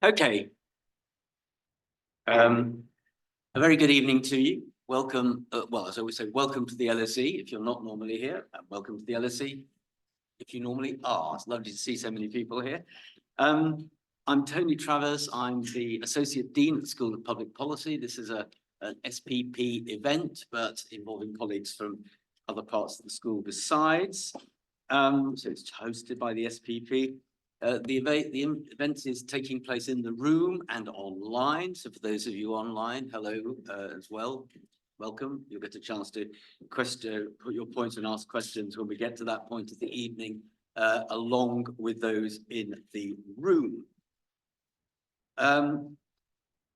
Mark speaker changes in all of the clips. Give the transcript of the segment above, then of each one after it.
Speaker 1: Okay. A very good evening to you. Welcome. Well, as I always say, welcome to the LSE. If you're not normally here, welcome to the LSE. If you normally are, it's lovely to see so many people here. I'm Tony Travers. I'm the Associate Dean at the School of Public Policy. This is an SPP event, but involving colleagues from other parts of the school besides. So it's hosted by the SPP. The event is taking place in the room and online. So for those of you online, hello as well. Welcome. You'll get a chance to put your points and ask questions when we get to that point of the evening, along with those in the room.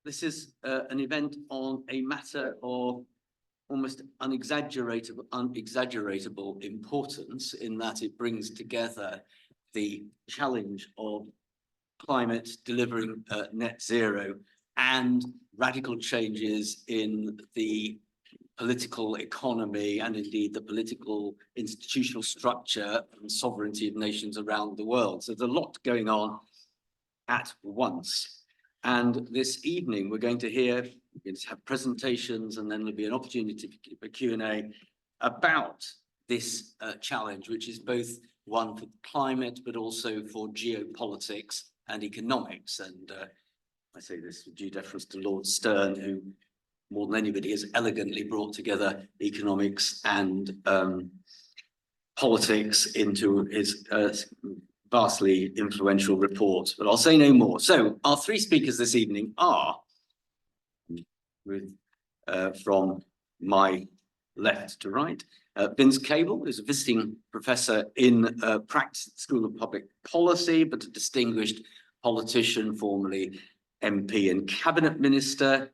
Speaker 1: This is an event on a matter of almost unexaggeratable importance, in that it brings together the challenge of climate, delivering net zero, and radical changes in the political economy and indeed the political institutional structure and sovereignty of nations around the world. So there's a lot going on at once. And this evening, we're going to have presentations, and then there'll be an opportunity for Q&A about this challenge, which is both one for climate, but also for geopolitics and economics. And I say this with due deference to Lord Stern, who more than anybody has elegantly brought together economics and politics into his vastly influential report. But I'll say no more. So our three speakers this evening are, from my left to right, Vince Cable, who's a visiting professor in practice at the School of Public Policy, but a distinguished politician, formerly MP and cabinet minister.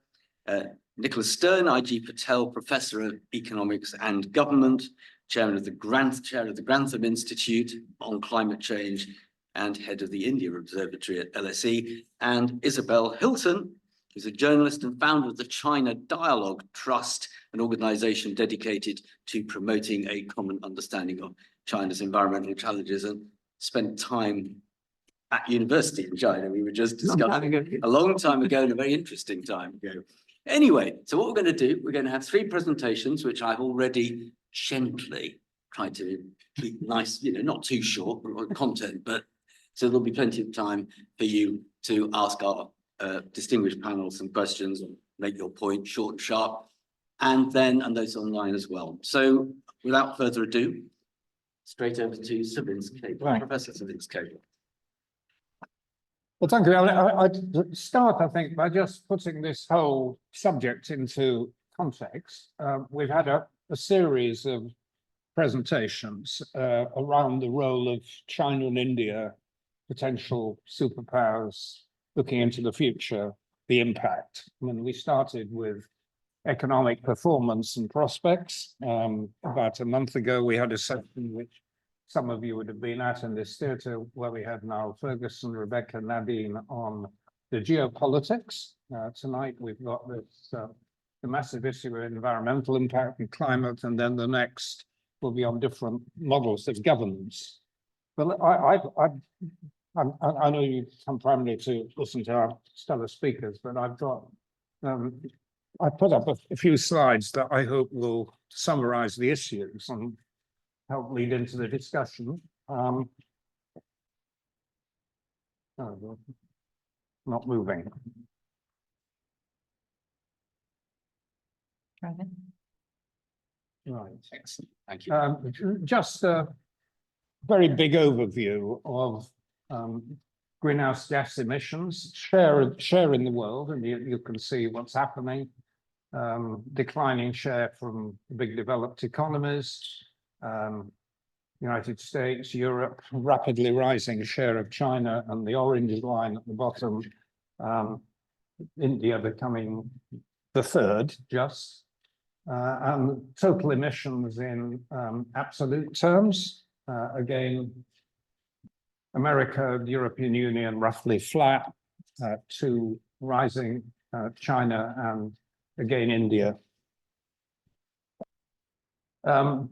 Speaker 1: Nicholas Stern, IG Patel, Professor of Economics and Government, chair of the Grantham Institute on Climate Change, and head of the India Observatory at LSE, and Isabel Hilton, who's a journalist and founder of the China Dialogue Trust, an organization dedicated to promoting a common understanding of China's environmental challenges, and spent time at university in China. We were just discussing a long time ago, and a very interesting time ago. Anyway, so what we're going to do, we're going to have three presentations, which I've already gently tried to keep nice, not too short content, but so there'll be plenty of time for you to ask our distinguished panel some questions, or make your point short and sharp, and those online as well. So without further ado, straight over to Sir Vince Cable, right. Professor Sir Vince Cable.
Speaker 2: Well, thank you. I'd start, I think, by just putting this whole subject into context. We've had a series of presentations around the role of China and India, potential superpowers looking into the future, the impact. I mean, we started with economic performance and prospects. About a month ago, we had a session which some of you would have been at in this theatre, where we had Niall Ferguson, Rebecca, Nadine on the geopolitics. Tonight we've got this the massive issue of environmental impact and climate, and then the next will be on different models of governance. But I know you come primarily to listen to our stellar speakers, but I've got I put up a few slides that I hope will summarize the issues and help lead into the discussion. Not moving. Right.
Speaker 1: Excellent. Thank you.
Speaker 2: Just a very big overview of greenhouse gas emissions, share in the world, and you can see what's happening. Declining share from big developed economies. United States, Europe, rapidly rising share of China, and the orange line at the bottom, India becoming the third, just. And total emissions in absolute terms, again, America, the European Union, roughly flat, to rising China, and again, India. Of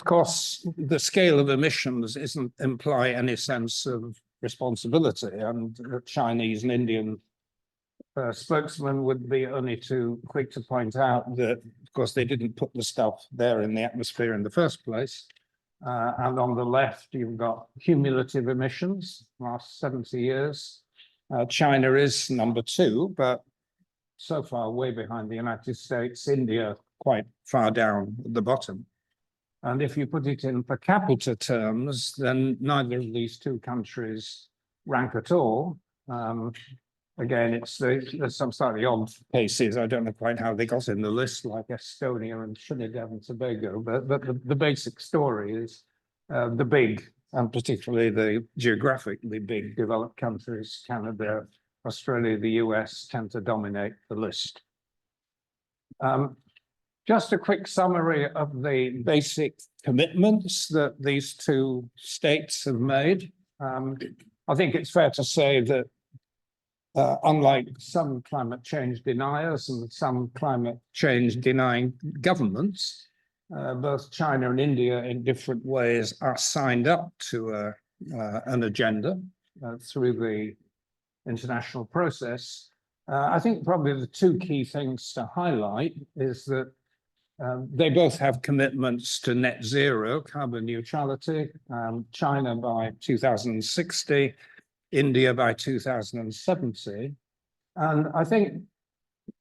Speaker 2: course, the scale of emissions doesn't imply any sense of responsibility, and Chinese and Indian spokesman would be only too quick to point out that, of course, they didn't put the stuff there in the atmosphere in the first place. And on the left, you've got cumulative emissions, last 70 years. China is number 2, but so far way behind the United States, India quite far down at the bottom. And if you put it in per capita terms, then neither of these two countries rank at all. Again, there's some slightly odd cases. I don't know quite how they got in the list, like Estonia and Trinidad and Tobago, but the basic story is the big, and particularly the geographically big developed countries, Canada, Australia, the US, tend to dominate the list. Just a quick summary of the basic commitments that these two states have made. I think it's fair to say that unlike some climate change deniers and some climate change denying governments, both China and India in different ways are signed up to an agenda through the international process. I think probably the two key things to highlight is that they both have commitments to net zero carbon neutrality, China by 2060, India by 2070. And I think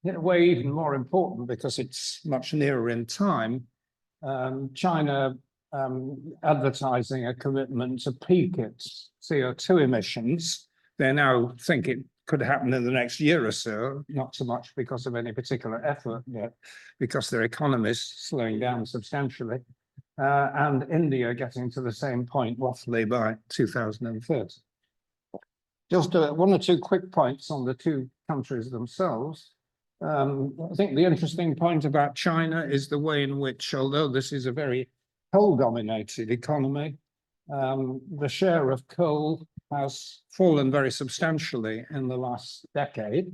Speaker 2: in a way even more important because it's much nearer in time, China advertising a commitment to peak its CO2 emissions. They now think it could happen in the next year or so, not so much because of any particular effort, but because their economy is slowing down substantially. And India getting to the same point roughly by 2030. Just one or two quick points on the two countries themselves. I think the interesting point about China is the way in which, although this is a very coal-dominated economy, the share of coal has fallen very substantially in the last decade.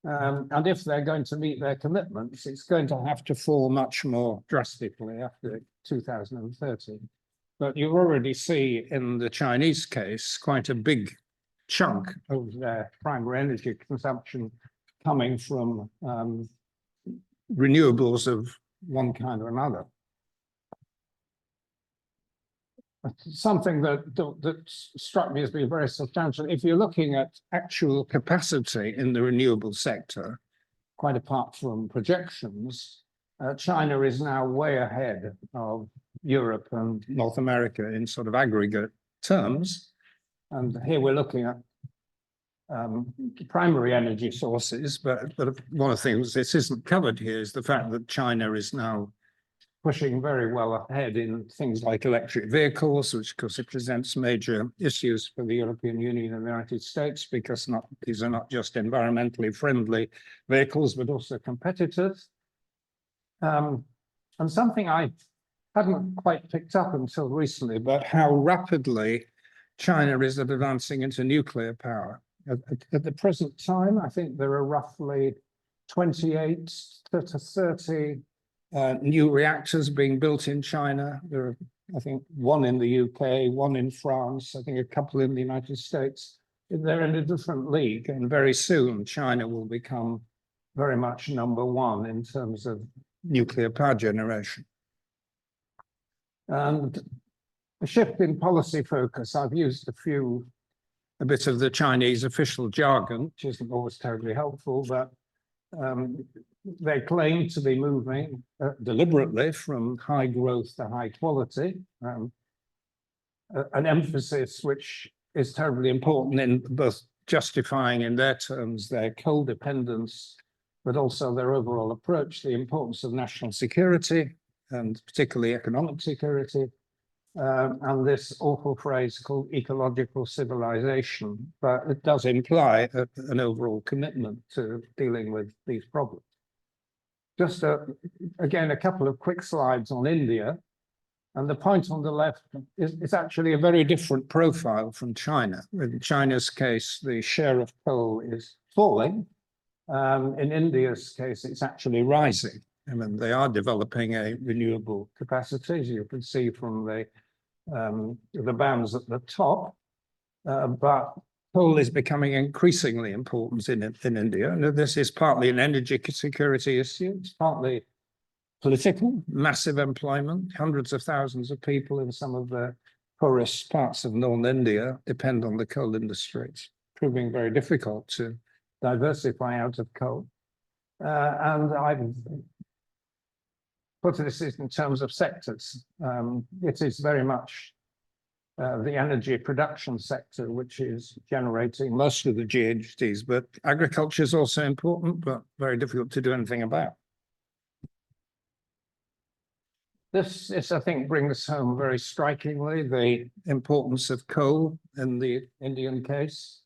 Speaker 2: And if they're going to meet their commitments, it's going to have to fall much more drastically after 2030. But you already see in the Chinese case quite a big chunk of their primary energy consumption coming from renewables of one kind or another. Something that struck me as being very substantial, if you're looking at actual capacity in the renewable sector, quite apart from projections, China is now way ahead of Europe and North America in sort of aggregate terms. And here we're looking at primary energy sources, but one of the things this isn't covered here is the fact that China is now pushing very well ahead in things like electric vehicles, which of course it presents major issues for the European Union and the United States, because these are not just environmentally friendly vehicles, but also competitive. And something I hadn't quite picked up until recently, but how rapidly China is advancing into nuclear power. At the present time, I think there are roughly 28 to 30 new reactors being built in China. There are, I think, one in the UK, one in France, I think a couple in the United States. They're in a different league, and very soon China will become very much number one in terms of nuclear power generation. And a shift in policy focus, I've used a bit of the Chinese official jargon, which isn't always terribly helpful, but they claim to be moving deliberately from high growth to high quality, an emphasis which is terribly important in both justifying in their terms their coal dependence, but also their overall approach, the importance of national security and particularly economic security, and this awful phrase called ecological civilization, but it does imply an overall commitment to dealing with these problems. Just again, a couple of quick slides on India. And the point on the left is actually a very different profile from China. In China's case, the share of coal is falling. In India's case, it's actually rising. I mean, they are developing a renewable capacity, as you can see from the bands at the top. but coal is becoming increasingly important in India. And this is partly an energy security issue. It's partly political, massive employment. Hundreds of thousands of people in some of the poorest parts of Northern India depend on the coal industry. It's proving very difficult to diversify out of coal. And I've put this in terms of sectors. It is very much the energy production sector, which is generating most of the GHGs, but agriculture is also important, but very difficult to do anything about. This, I think, brings home very strikingly the importance of coal in the Indian case.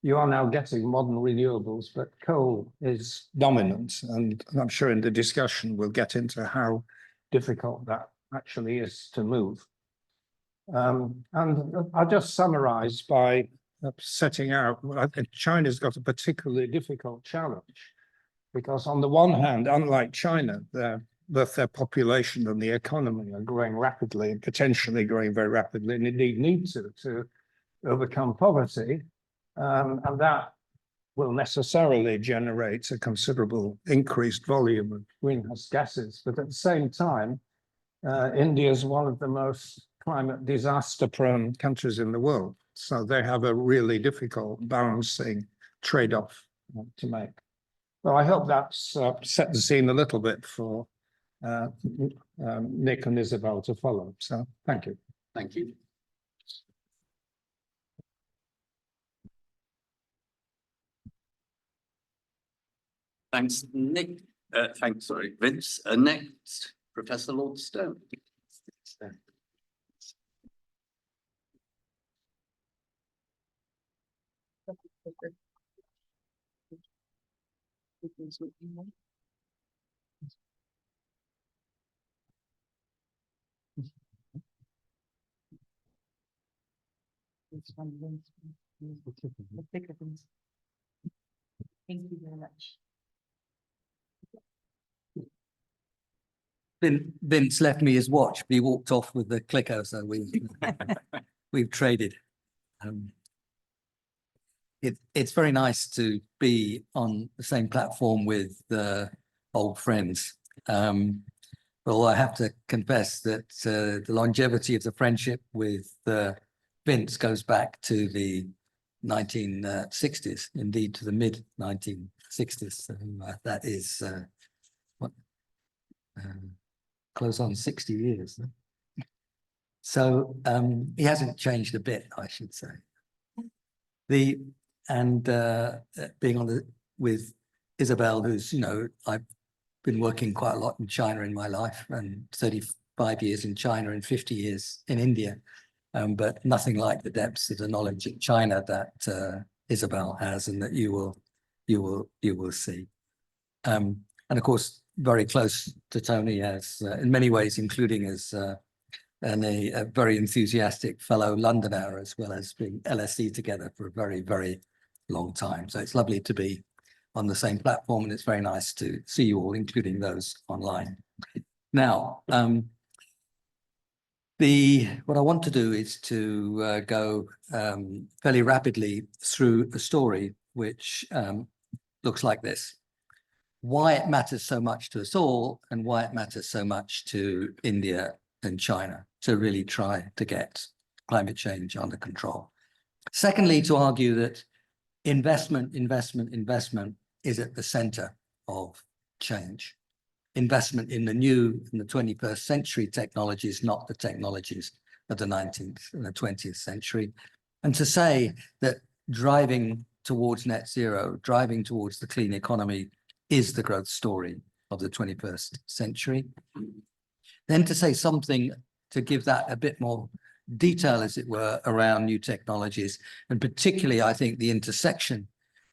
Speaker 2: You are now getting modern renewables, but coal is dominant. And I'm sure in the discussion, we'll get into how difficult that actually is to move. And I'll just summarize by setting out, I think China's got a particularly difficult challenge, because on the one hand, unlike China, both their population and the economy are growing rapidly and potentially growing very rapidly, and indeed need to overcome poverty. And that will necessarily generate a considerable increased volume of greenhouse gases. But at the same time, India is one of the most climate disaster-prone countries in the world. So they have a really difficult balancing trade-off to make. Well, I hope that's set the scene a little bit for Nick and Isabel to follow. So thank you.
Speaker 1: Thank you. Thanks, Nick. Sorry, Vince. Next, Professor Lord Stone.
Speaker 3: Thank you very much. Vince left me his watch, but he walked off with the clicker, so we've traded. It's very nice to be on the same platform with old friends. But I have to confess that the longevity of the friendship with Vince goes back to the 1960s, indeed to the mid 1960s. So, that is close on 60 years. So he hasn't changed a bit, I should say. Being on with Isabel, who's, I've been working quite a lot in China in my life, and 35 years in China and 50 years in India. But nothing like the depths of the knowledge in China that Isabel has, and that you will see. And of course, very close to Tony, as in many ways, including as a very enthusiastic fellow Londoner, as well as being LSE together for a very, very long time. So it's lovely to be on the same platform, and it's very nice to see you all, including those online. Now, what I want to do is to go fairly rapidly through a story which looks like this. Why it matters so much to us all, and why it matters so much to India and China to really try to get climate change under control. Secondly, to argue that investment is at the center of change. Investment in the new, in the 21st century technologies, not the technologies of the 19th and the 20th century. And to say that driving towards net zero, driving towards the clean economy is the growth story of the 21st century. Then to say something to give that a bit more detail, as it were, around new technologies, and particularly, I think, the intersection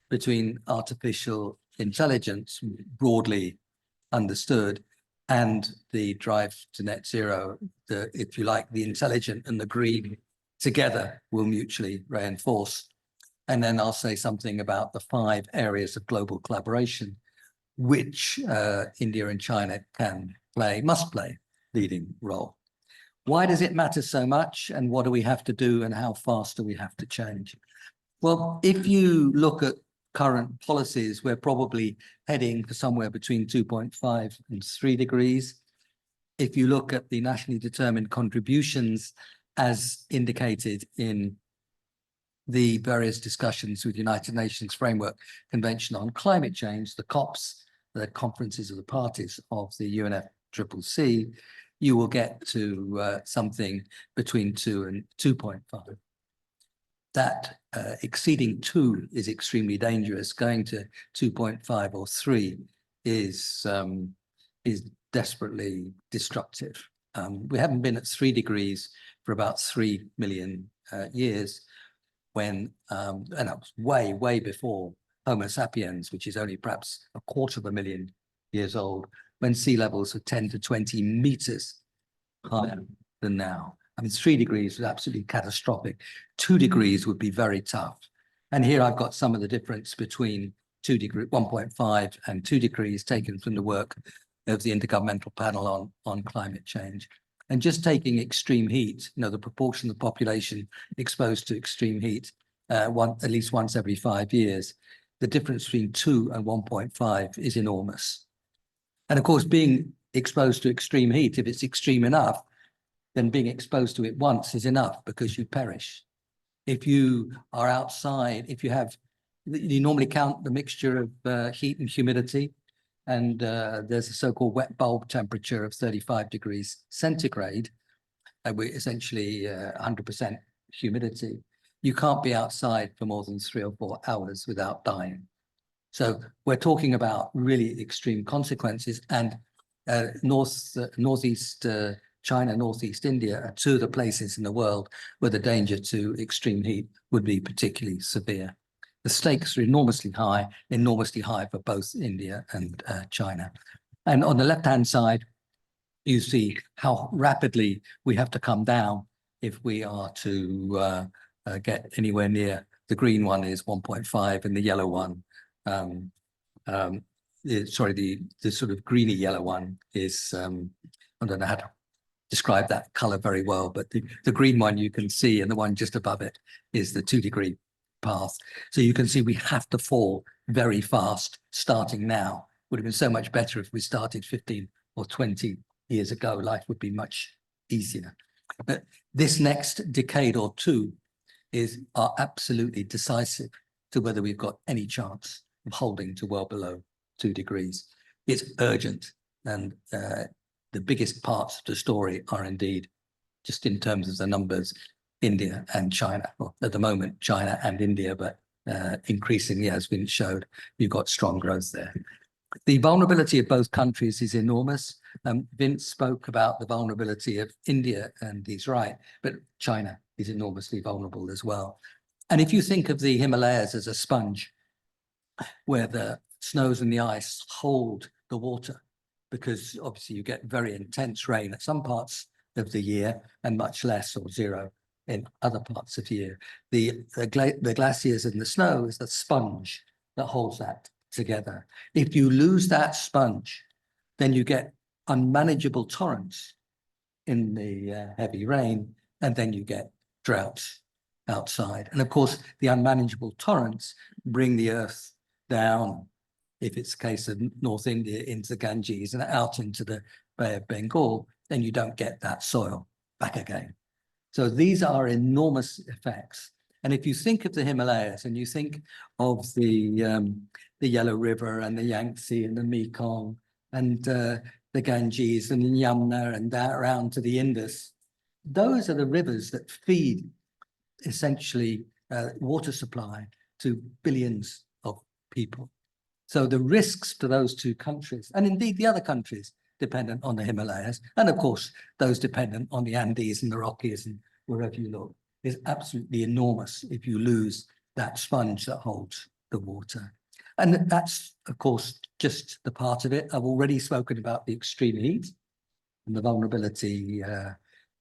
Speaker 3: between artificial intelligence, broadly understood, and the drive to net zero, if you like, the intelligent and the green together will mutually reinforce. And then I'll say something about the 5 areas of global collaboration, which India and China must play leading role. Why does it matter so much? And what do we have to do? And how fast do we have to change? Well, if you look at current policies, we're probably heading for somewhere between 2.5 and 3 degrees. If you look at the nationally determined contributions as indicated in the various discussions with the United Nations Framework Convention on Climate Change, the COPs, the conferences of the parties of the UNFCCC, you will get to something between 2 and 2.5. That exceeding 2 is extremely dangerous. Going to 2.5 or 3 is desperately destructive. We haven't been at 3 degrees for about 3 million years, when, and that was way, way before Homo sapiens, which is only perhaps 250,000 years old, when sea levels are 10 to 20 meters higher than now. I mean, 3 degrees was absolutely catastrophic. 2 degrees would be very tough. And here I've got some of the difference between 1.5 and 2 degrees taken from the work of the Intergovernmental Panel on Climate Change. And just taking extreme heat, you know, the proportion of the population exposed to extreme heat at least once every 5 years, the difference between 2 and 1.5 is enormous. And of course, being exposed to extreme heat, if it's extreme enough, then being exposed to it once is enough because you perish. If you are outside, if you have, you normally count the mixture of heat and humidity, and there's a so-called wet bulb temperature of 35 degrees centigrade, and we're essentially 100% humidity. You can't be outside for more than 3 or 4 hours without dying. So we're talking about really extreme consequences, and northeast China, northeast India are 2 of the places in the world where the danger to extreme heat would be particularly severe. The stakes are enormously high for both India and China. And on the left-hand side, you see how rapidly we have to come down if we are to get anywhere near. The green one is 1.5 and the yellow one, sorry, the sort of greeny yellow one is, I don't know how to describe that color very well, but the green one you can see, and the one just above it is the 2 degree path. So you can see we have to fall very fast starting now. Would have been so much better if we started 15 or 20 years ago. Life would be much easier. But this next decade or 2 are absolutely decisive to whether we've got any chance of holding to well below 2 degrees. It's urgent, and the biggest parts of the story are indeed, just in terms of the numbers, India and China. Well, at the moment, China and India, but increasingly, as Vince showed, you've got strong growth there. The vulnerability of both countries is enormous. Vince spoke about the vulnerability of India, and he's right, but China is enormously vulnerable as well. And if you think of the Himalayas as a sponge, where the snows and the ice hold the water, because obviously you get very intense rain at some parts of the year and much less or zero in other parts of the year. The glaciers and the snow is the sponge that holds that together. If you lose that sponge, then you get unmanageable torrents in the heavy rain, and then you get droughts outside. And of course, the unmanageable torrents bring the earth down, if it's a case of North India, into the Ganges and out into the Bay of Bengal, then you don't get that soil back again. So these are enormous effects. And if you think of the Himalayas and you think of the Yellow River and the Yangtze and the Mekong and the Ganges and the Yamuna and that around to the Indus, those are the rivers that feed essentially water supply to billions of people. So the risks to those 2 countries, and indeed the other countries dependent on the Himalayas, and of course those dependent on the Andes and the Rockies and wherever you look, is absolutely enormous if you lose that sponge that holds the water. And that's, of course, just the part of it. I've already spoken about the extreme heat and the vulnerability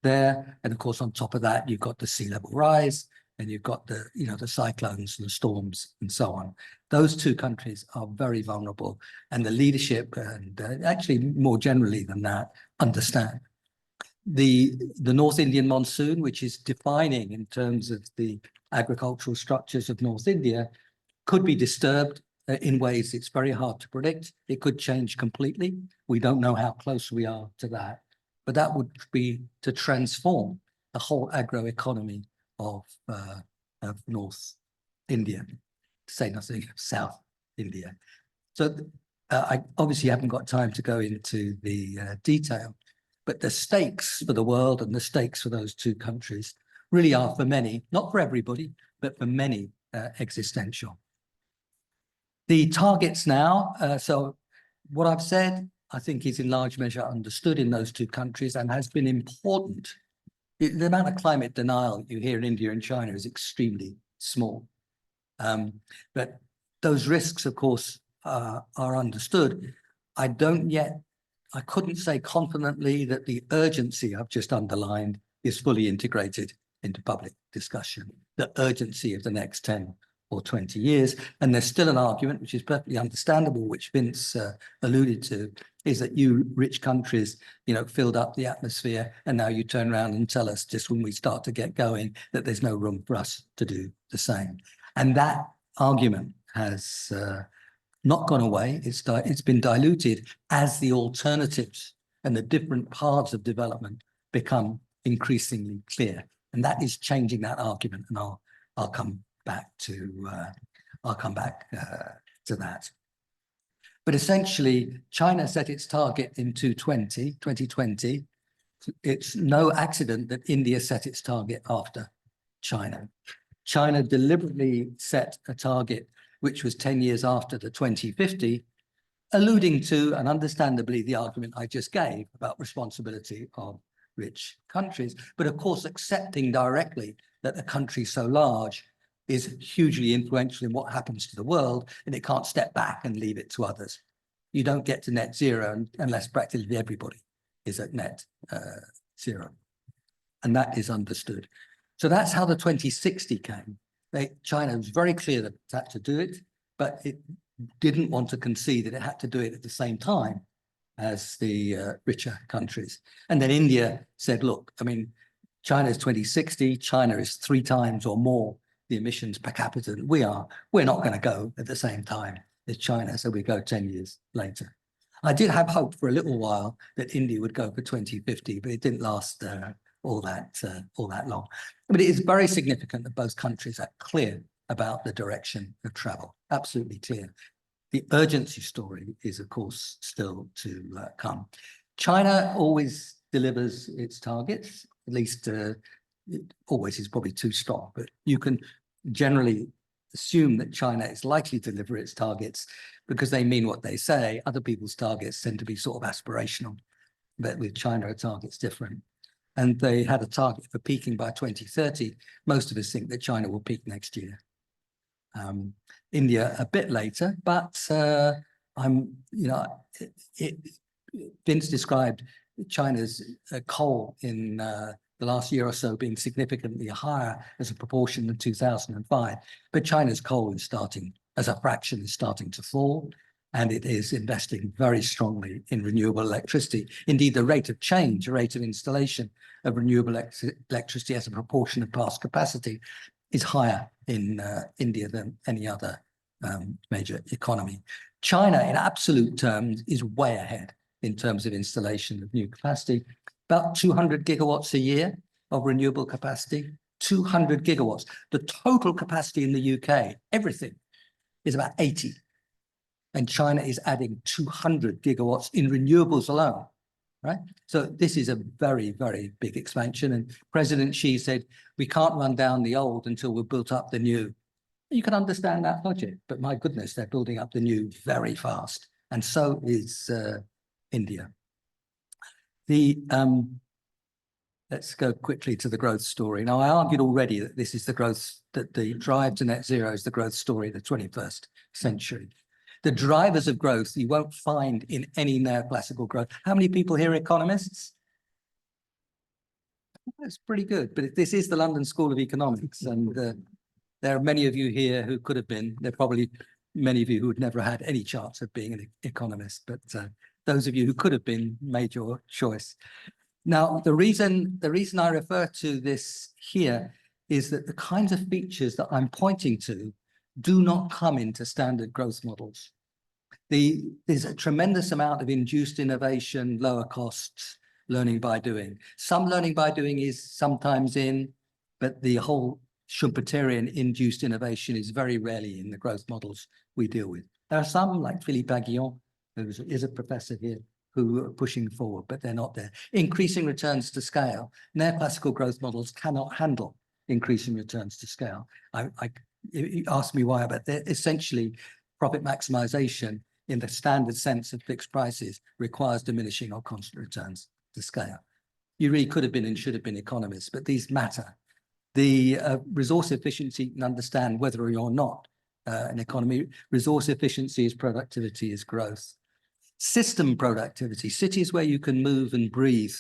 Speaker 3: there. And of course, on top of that, you've got the sea level rise, and you've got the, the cyclones and the storms and so on. Those 2 countries are very vulnerable, and the leadership, and actually more generally than that, understand. the North Indian monsoon, which is defining in terms of the agricultural structures of North India, could be disturbed in ways it's very hard to predict. It could change completely. We don't know how close we are to that, but that would be to transform the whole agroeconomy of North India, to say nothing of South India. So I obviously haven't got time to go into the detail, but the stakes for the world and the stakes for those two countries really are, for many, not for everybody, but for many, existential. The targets now, so what I've said, I think is in large measure understood in those two countries and has been important. The amount of climate denial you hear in India and China is extremely small. But those risks, of course, are understood. I couldn't say confidently that the urgency I've just underlined is fully integrated into public discussion, the urgency of the next 10 or 20 years. And there's still an argument, which is perfectly understandable, which Vince alluded to, is that you rich countries, filled up the atmosphere, and now you turn around and tell us just when we start to get going that there's no room for us to do the same. And that argument has not gone away. It's been diluted as the alternatives and the different paths of development become increasingly clear. And that is changing that argument. And I'll come back to that. But essentially, China set its target in 2020. It's no accident that India set its target after China. China deliberately set a target which was 10 years after the 2050, alluding to, and understandably, the argument I just gave about responsibility of rich countries, but of course accepting directly that a country so large is hugely influential in what happens to the world, and it can't step back and leave it to others. You don't get to net zero unless practically everybody is at net zero. And that is understood. So that's how the 2060 came. China was very clear that it had to do it, but it didn't want to concede that it had to do it at the same time as the richer countries. And then India said, look, I mean, China's 2060, China is 3 times or more the emissions per capita that we are. We're not going to go at the same time as China, so we go 10 years later. I did have hope for a little while that India would go for 2050, but it didn't last all that long. But it is very significant that both countries are clear about the direction of travel, absolutely clear. The urgency story is, of course, still to come. China always delivers its targets, at least it always is probably too strong, but you can generally assume that China is likely to deliver its targets because they mean what they say. Other people's targets tend to be sort of aspirational, but with China, a target's different. And they had a target for peaking by 2030. Most of us think that China will peak next year. India a bit later, but Vince described China's coal in the last year or so being significantly higher as a proportion than 2005. But China's coal is starting, as a fraction, is starting to fall, and it is investing very strongly in renewable electricity. Indeed, the rate of change, the rate of installation of renewable electricity as a proportion of past capacity is higher in India than any other major economy. China, in absolute terms, is way ahead in terms of installation of new capacity. About 200 gigawatts a year of renewable capacity, 200 gigawatts. The total capacity in the UK, everything, is about 80. And China is adding 200 gigawatts in renewables alone, right? So this is a very, very big expansion. And President Xi said, we can't run down the old until we've built up the new. You can understand that logic, but my goodness, they're building up the new very fast. And so is India. Let's go quickly to the growth story. Now, I argued already that this is the growth, that the drive to net zero is the growth story of the 21st century. The drivers of growth you won't find in any neoclassical growth. How many people here are economists? That's pretty good, but this is the London School of Economics, and there are many of you here who could have been. There are probably many of you who would never had any chance of being an economist, but those of you who could have been made your choice. Now, the reason I refer to this here is that the kinds of features that I'm pointing to do not come into standard growth models. There's a tremendous amount of induced innovation, lower costs, learning by doing. Some learning by doing is sometimes in, but the whole Schumpeterian induced innovation is very rarely in the growth models we deal with. There are some like Philippe Aguillon, who is a professor here, who are pushing forward, but they're not there. Increasing returns to scale. Neoclassical growth models cannot handle increasing returns to scale. You ask me why, but they're essentially profit maximization in the standard sense of fixed prices requires diminishing or constant returns to scale. You really could have been and should have been economists, but these matter. The resource efficiency, you can understand whether you're not an economy. Resource efficiency is productivity, is growth. System productivity, cities where you can move and breathe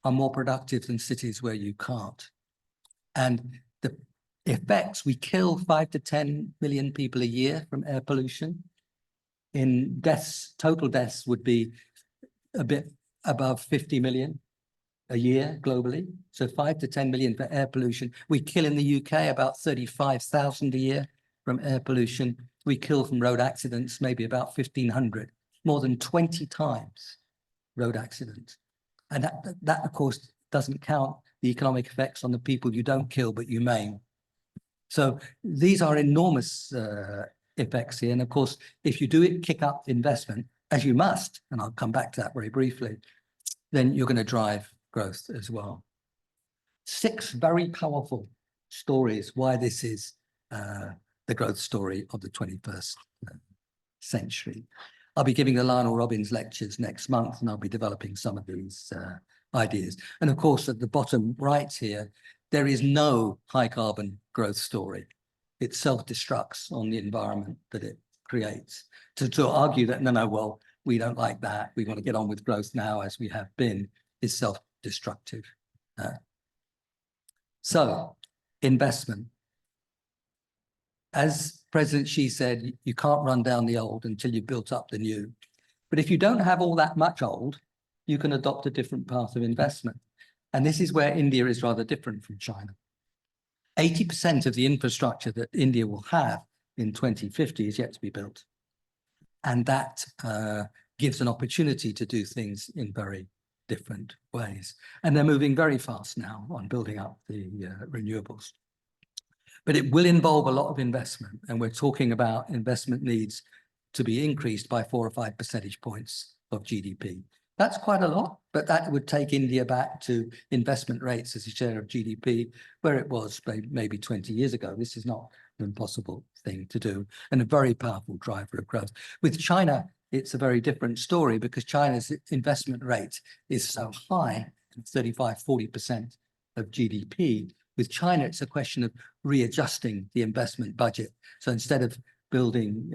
Speaker 3: are more productive than cities where you can't. And the effects, we kill 5 to 10 million people a year from air pollution. In deaths, total deaths would be a bit above 50 million a year globally. So 5 to 10 million for air pollution. We kill in the UK about 35,000 a year from air pollution. We kill from road accidents, maybe about 1,500, more than 20 times road accidents. And that of course, doesn't count the economic effects on the people you don't kill, but you maim. So these are enormous effects here. And of course, if you do it, kick up investment, as you must, and I'll come back to that very briefly, then you're going to drive growth as well. 6 very powerful stories why this is the growth story of the 21st century. I'll be giving the Lionel Robbins lectures next month, and I'll be developing some of these ideas. And of course, at the bottom right here, there is no high carbon growth story. It self-destructs on the environment that it creates. To argue that, no, well, we don't like that, we want to get on with growth now as we have been, is self-destructive. So, investment. As President Xi said, you can't run down the old until you've built up the new. But if you don't have all that much old, you can adopt a different path of investment. And this is where India is rather different from China. 80% of the infrastructure that India will have in 2050 is yet to be built. And that gives an opportunity to do things in very different ways. And they're moving very fast now on building up the renewables. But it will involve a lot of investment. And we're talking about investment needs to be increased by 4 or 5 percentage points of GDP. That's quite a lot, but that would take India back to investment rates as a share of GDP where it was maybe 20 years ago. This is not an impossible thing to do and a very powerful driver of growth. With China, it's a very different story because China's investment rate is so high, 35, 40% of GDP. With China, it's a question of readjusting the investment budget. So instead of building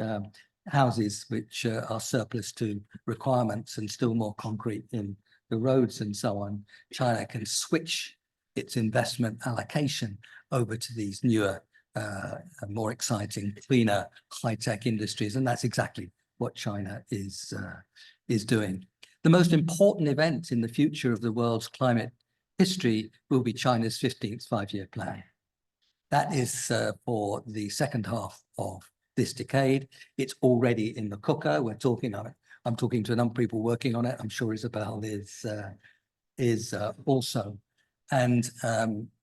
Speaker 3: houses which are surplus to requirements and still more concrete in the roads and so on, China can switch its investment allocation over to these newer, more exciting, cleaner, high-tech industries. And that's exactly what China is doing. The most important event in the future of the world's climate history will be China's 15th five-year plan. That is for the second half of this decade. It's already in the cooker. We're talking on it. I'm talking to a number of people working on it. I'm sure Isabel is also. And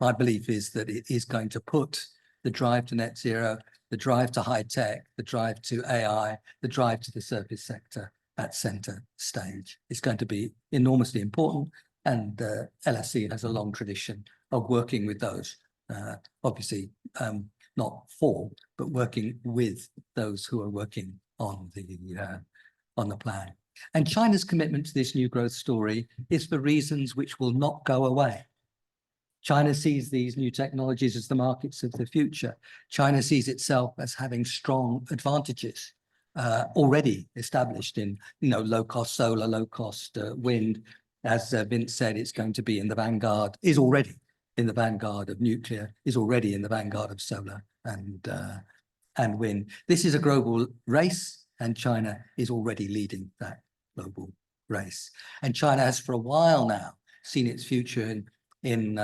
Speaker 3: my belief is that it is going to put the drive to net zero, the drive to high tech, the drive to AI, the drive to the service sector at center stage. It's going to be enormously important. And LSE has a long tradition of working with those, obviously not for, but working with those who are working on the plan. And China's commitment to this new growth story is for reasons which will not go away. China sees these new technologies as the markets of the future. China sees itself as having strong advantages already established in, low-cost solar, low-cost wind. As Vince said, it's going to be in the vanguard, is already in the vanguard of nuclear, is already in the vanguard of solar and wind. This is a global race, and China is already leading that global race. And China has for a while now seen its future in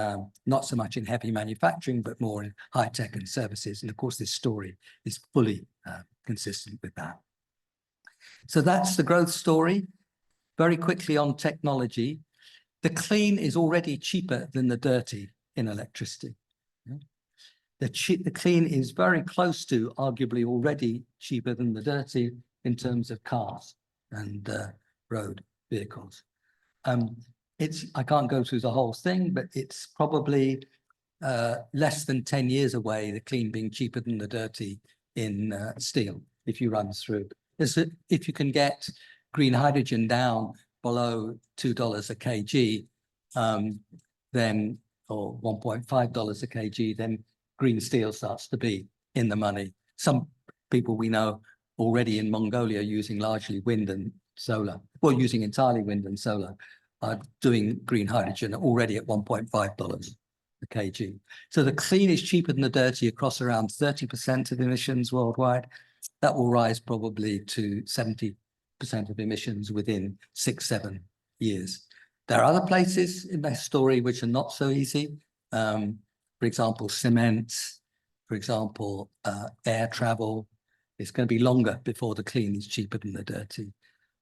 Speaker 3: not so much in heavy manufacturing, but more in high tech and services. And of course, this story is fully consistent with that. So that's the growth story. Very quickly on technology, the clean is already cheaper than the dirty in electricity. The clean is very close to, arguably already cheaper than the dirty in terms of cars and road vehicles. I can't go through the whole thing, but it's probably less than 10 years away, the clean being cheaper than the dirty in steel, if you run through. If you can get green hydrogen down below $2 a kg, then, or $1.5 a kg, then green steel starts to be in the money. Some people we know already in Mongolia using largely wind and solar, well, using entirely wind and solar, are doing green hydrogen already at $1.5 a kg. So the clean is cheaper than the dirty across around 30% of emissions worldwide. That will rise probably to 70% of emissions within 6-7 years. There are other places in that story which are not so easy. For example, cement, for example, air travel. It's going to be longer before the clean is cheaper than the dirty.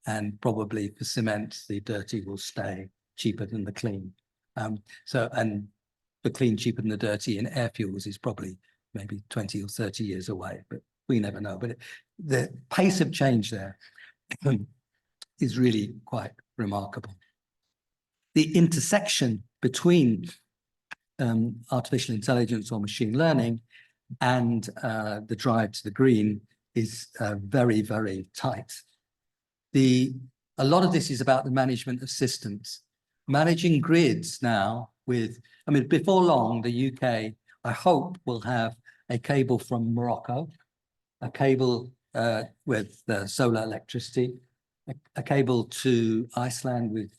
Speaker 3: And probably for cement, the dirty will stay cheaper than the clean. And the clean cheaper than the dirty in air fuels is probably maybe 20 or 30 years away, but we never know. But the pace of change there is really quite remarkable. The intersection between artificial intelligence or machine learning and the drive to the green is very, very tight. A lot of this is about the management of systems. Managing grids now with, I mean, before long, the UK, I hope, will have a cable from Morocco, a cable with solar electricity, a cable to Iceland with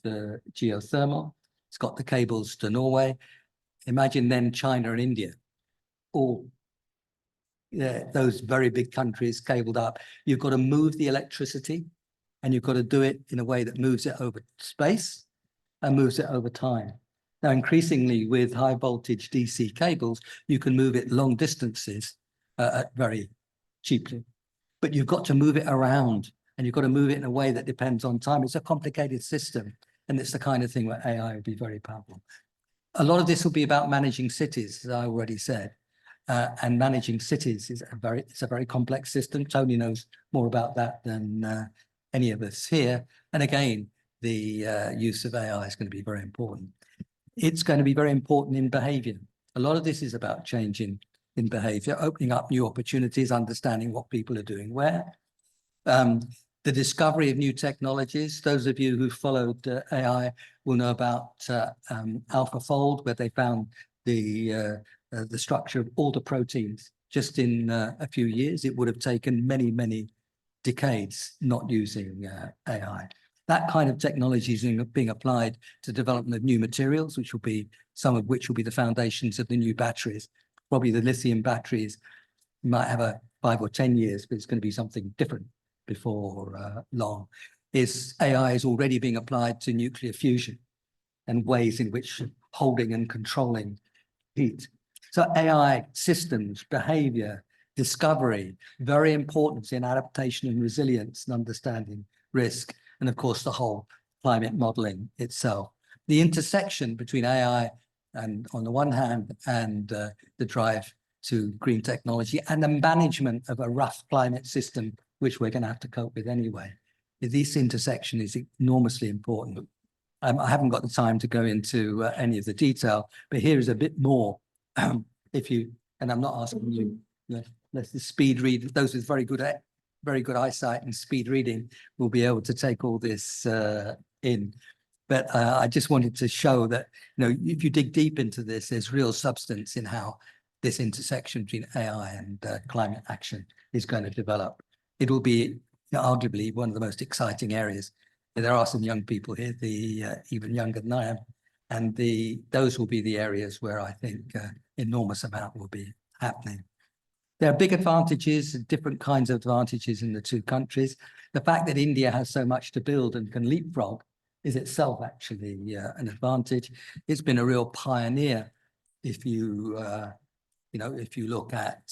Speaker 3: geothermal. It's got the cables to Norway. Imagine then China and India, all those very big countries cabled up. You've got to move the electricity, and you've got to do it in a way that moves it over space and moves it over time. Now, increasingly with high voltage DC cables, you can move it long distances very cheaply, but you've got to move it around, and you've got to move it in a way that depends on time. It's a complicated system, and it's the kind of thing where AI will be very powerful. A lot of this will be about managing cities, as I already said, and managing cities is it's a very complex system. Tony knows more about that than any of us here. And again, the use of AI is going to be very important. It's going to be very important in behavior. A lot of this is about changing in behavior, opening up new opportunities, understanding what people are doing where. The discovery of new technologies. Those of you who followed AI will know about AlphaFold, where they found the structure of all the proteins just in a few years. It would have taken many, many decades not using AI. That kind of technology is being applied to development of new materials, which will be, some of which will be the foundations of the new batteries. Probably the lithium batteries might have a 5 or 10 years, but it's going to be something different before long. AI is already being applied to nuclear fusion and ways in which holding and controlling heat. So AI systems, behavior, discovery, very important in adaptation and resilience and understanding risk. And of course, the whole climate modeling itself. The intersection between AI and on the one hand, and the drive to green technology and the management of a rough climate system, which we're going to have to cope with anyway. This intersection is enormously important. I haven't got the time to go into any of the detail, but here is a bit more. And I'm not asking you, let's speed read. Those with very good eyesight and speed reading will be able to take all this in. But I just wanted to show that, if you dig deep into this, there's real substance in how this intersection between AI and climate action is going to develop. It will be arguably one of the most exciting areas. There are some young people here, even younger than I am, and those will be the areas where I think enormous amount will be happening. There are big advantages, different kinds of advantages in the two countries. The fact that India has so much to build and can leapfrog is itself actually an advantage. It's been a real pioneer. If you, if you look at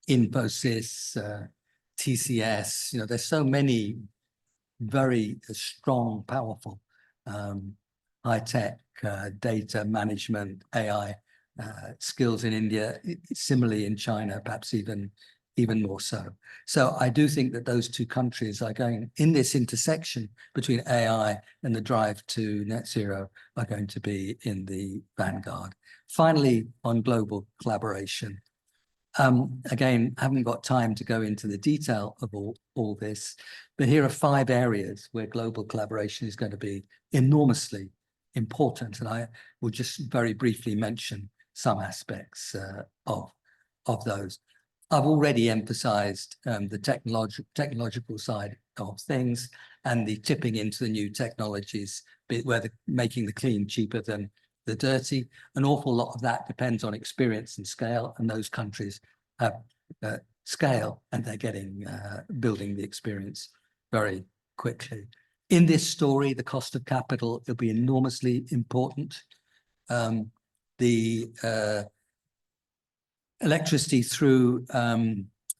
Speaker 3: Infosys, TCS, there's so many very strong, powerful high-tech data management, AI skills in India, similarly in China, perhaps even more so. So I do think that those two countries are going in this intersection between AI and the drive to net zero are going to be in the vanguard. Finally, on global collaboration. Again, I haven't got time to go into the detail of all this, but here are 5 areas where global collaboration is going to be enormously important. And I will just very briefly mention some aspects of those. I've already emphasized the technological side of things and the tipping into the new technologies, where making the clean cheaper than the dirty. An awful lot of that depends on experience and scale, and those countries have scale, and they're building the experience very quickly. In this story, the cost of capital will be enormously important. The electricity through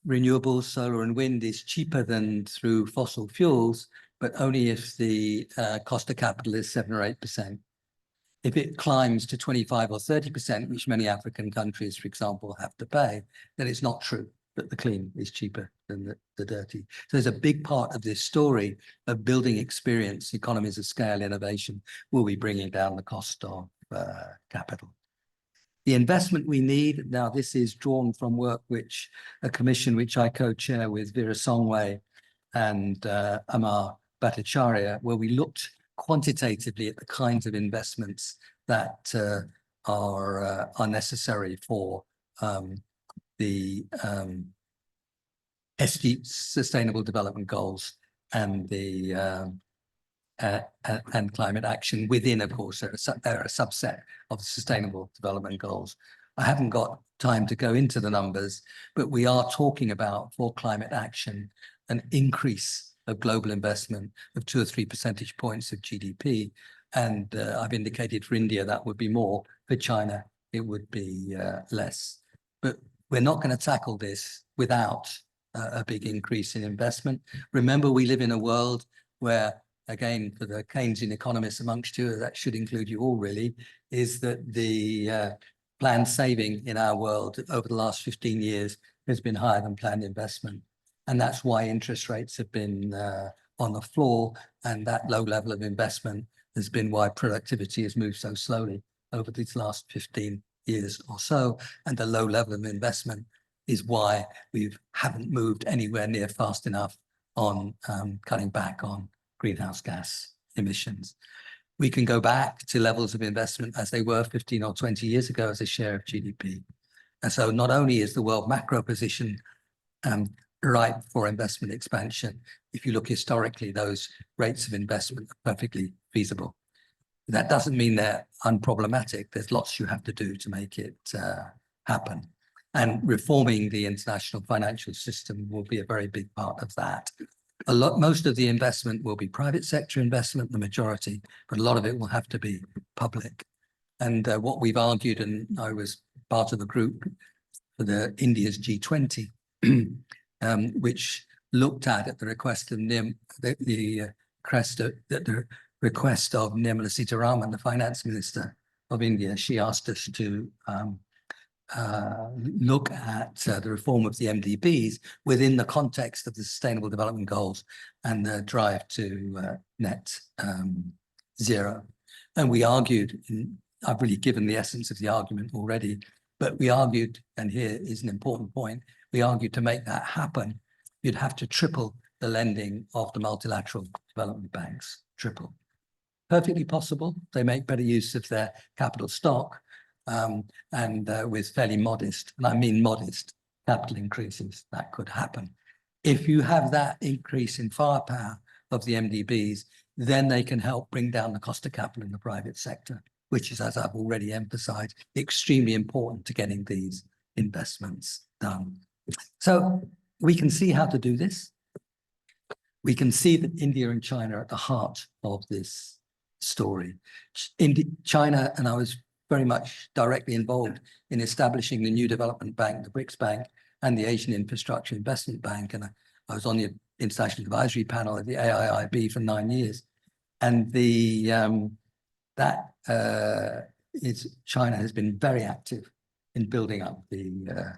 Speaker 3: renewables, solar and wind, is cheaper than through fossil fuels, but only if the cost of capital is 7 or 8%. If it climbs to 25 or 30%, which many African countries, for example, have to pay, then it's not true that the clean is cheaper than the dirty. So there's a big part of this story of building experience, economies of scale, innovation, will be bringing down the cost of capital. The investment we need, now this is drawn from work a commission which I co-chair with Vera Songway and Amar Bhattacharya, where we looked quantitatively at the kinds of investments that are necessary for the SDG, Sustainable Development Goals, and the and climate action within, of course, they're a subset of the Sustainable Development Goals. I haven't got time to go into the numbers, but we are talking about, for climate action, an increase of global investment of 2 or 3 percentage points of GDP. And I've indicated for India that would be more. For China, it would be less. But we're not going to tackle this without a big increase in investment. Remember, we live in a world where, again, for the Keynesian economists amongst you, that should include you all really, is that the planned saving in our world over the last 15 years has been higher than planned investment. And that's why interest rates have been on the floor, and that low level of investment has been why productivity has moved so slowly over these last 15 years or so. And the low level of investment is why we haven't moved anywhere near fast enough on cutting back on greenhouse gas emissions. We can go back to levels of investment as they were 15 or 20 years ago as a share of GDP. And so not only is the world macro position ripe for investment expansion, if you look historically, those rates of investment are perfectly feasible. That doesn't mean they're unproblematic. There's lots you have to do to make it happen. And reforming the international financial system will be a very big part of that. Most of the investment will be private sector investment, the majority, but a lot of it will have to be public. And what we've argued, and I was part of a group for the India's G20, which looked at the request of the request of Nirmala Sitharaman, the finance minister of India. She asked us to look at the reform of the MDBs within the context of the Sustainable Development Goals and the drive to net zero. And we argued, I've really given the essence of the argument already, but we argued, and here is an important point, we argued to make that happen, you'd have to triple the lending of the multilateral development banks, triple. Perfectly possible. They make better use of their capital stock, and with fairly modest, and I mean modest, capital increases, that could happen. If you have that increase in firepower of the MDBs, then they can help bring down the cost of capital in the private sector, which is, as I've already emphasized, extremely important to getting these investments done. So we can see how to do this. we can see that India and China are at the heart of this story. China, and I was very much directly involved in establishing the new development bank, the BRICS Bank, and the Asian Infrastructure Investment Bank. And I was on the international advisory panel at the AIIB for 9 years. And China has been very active in building up the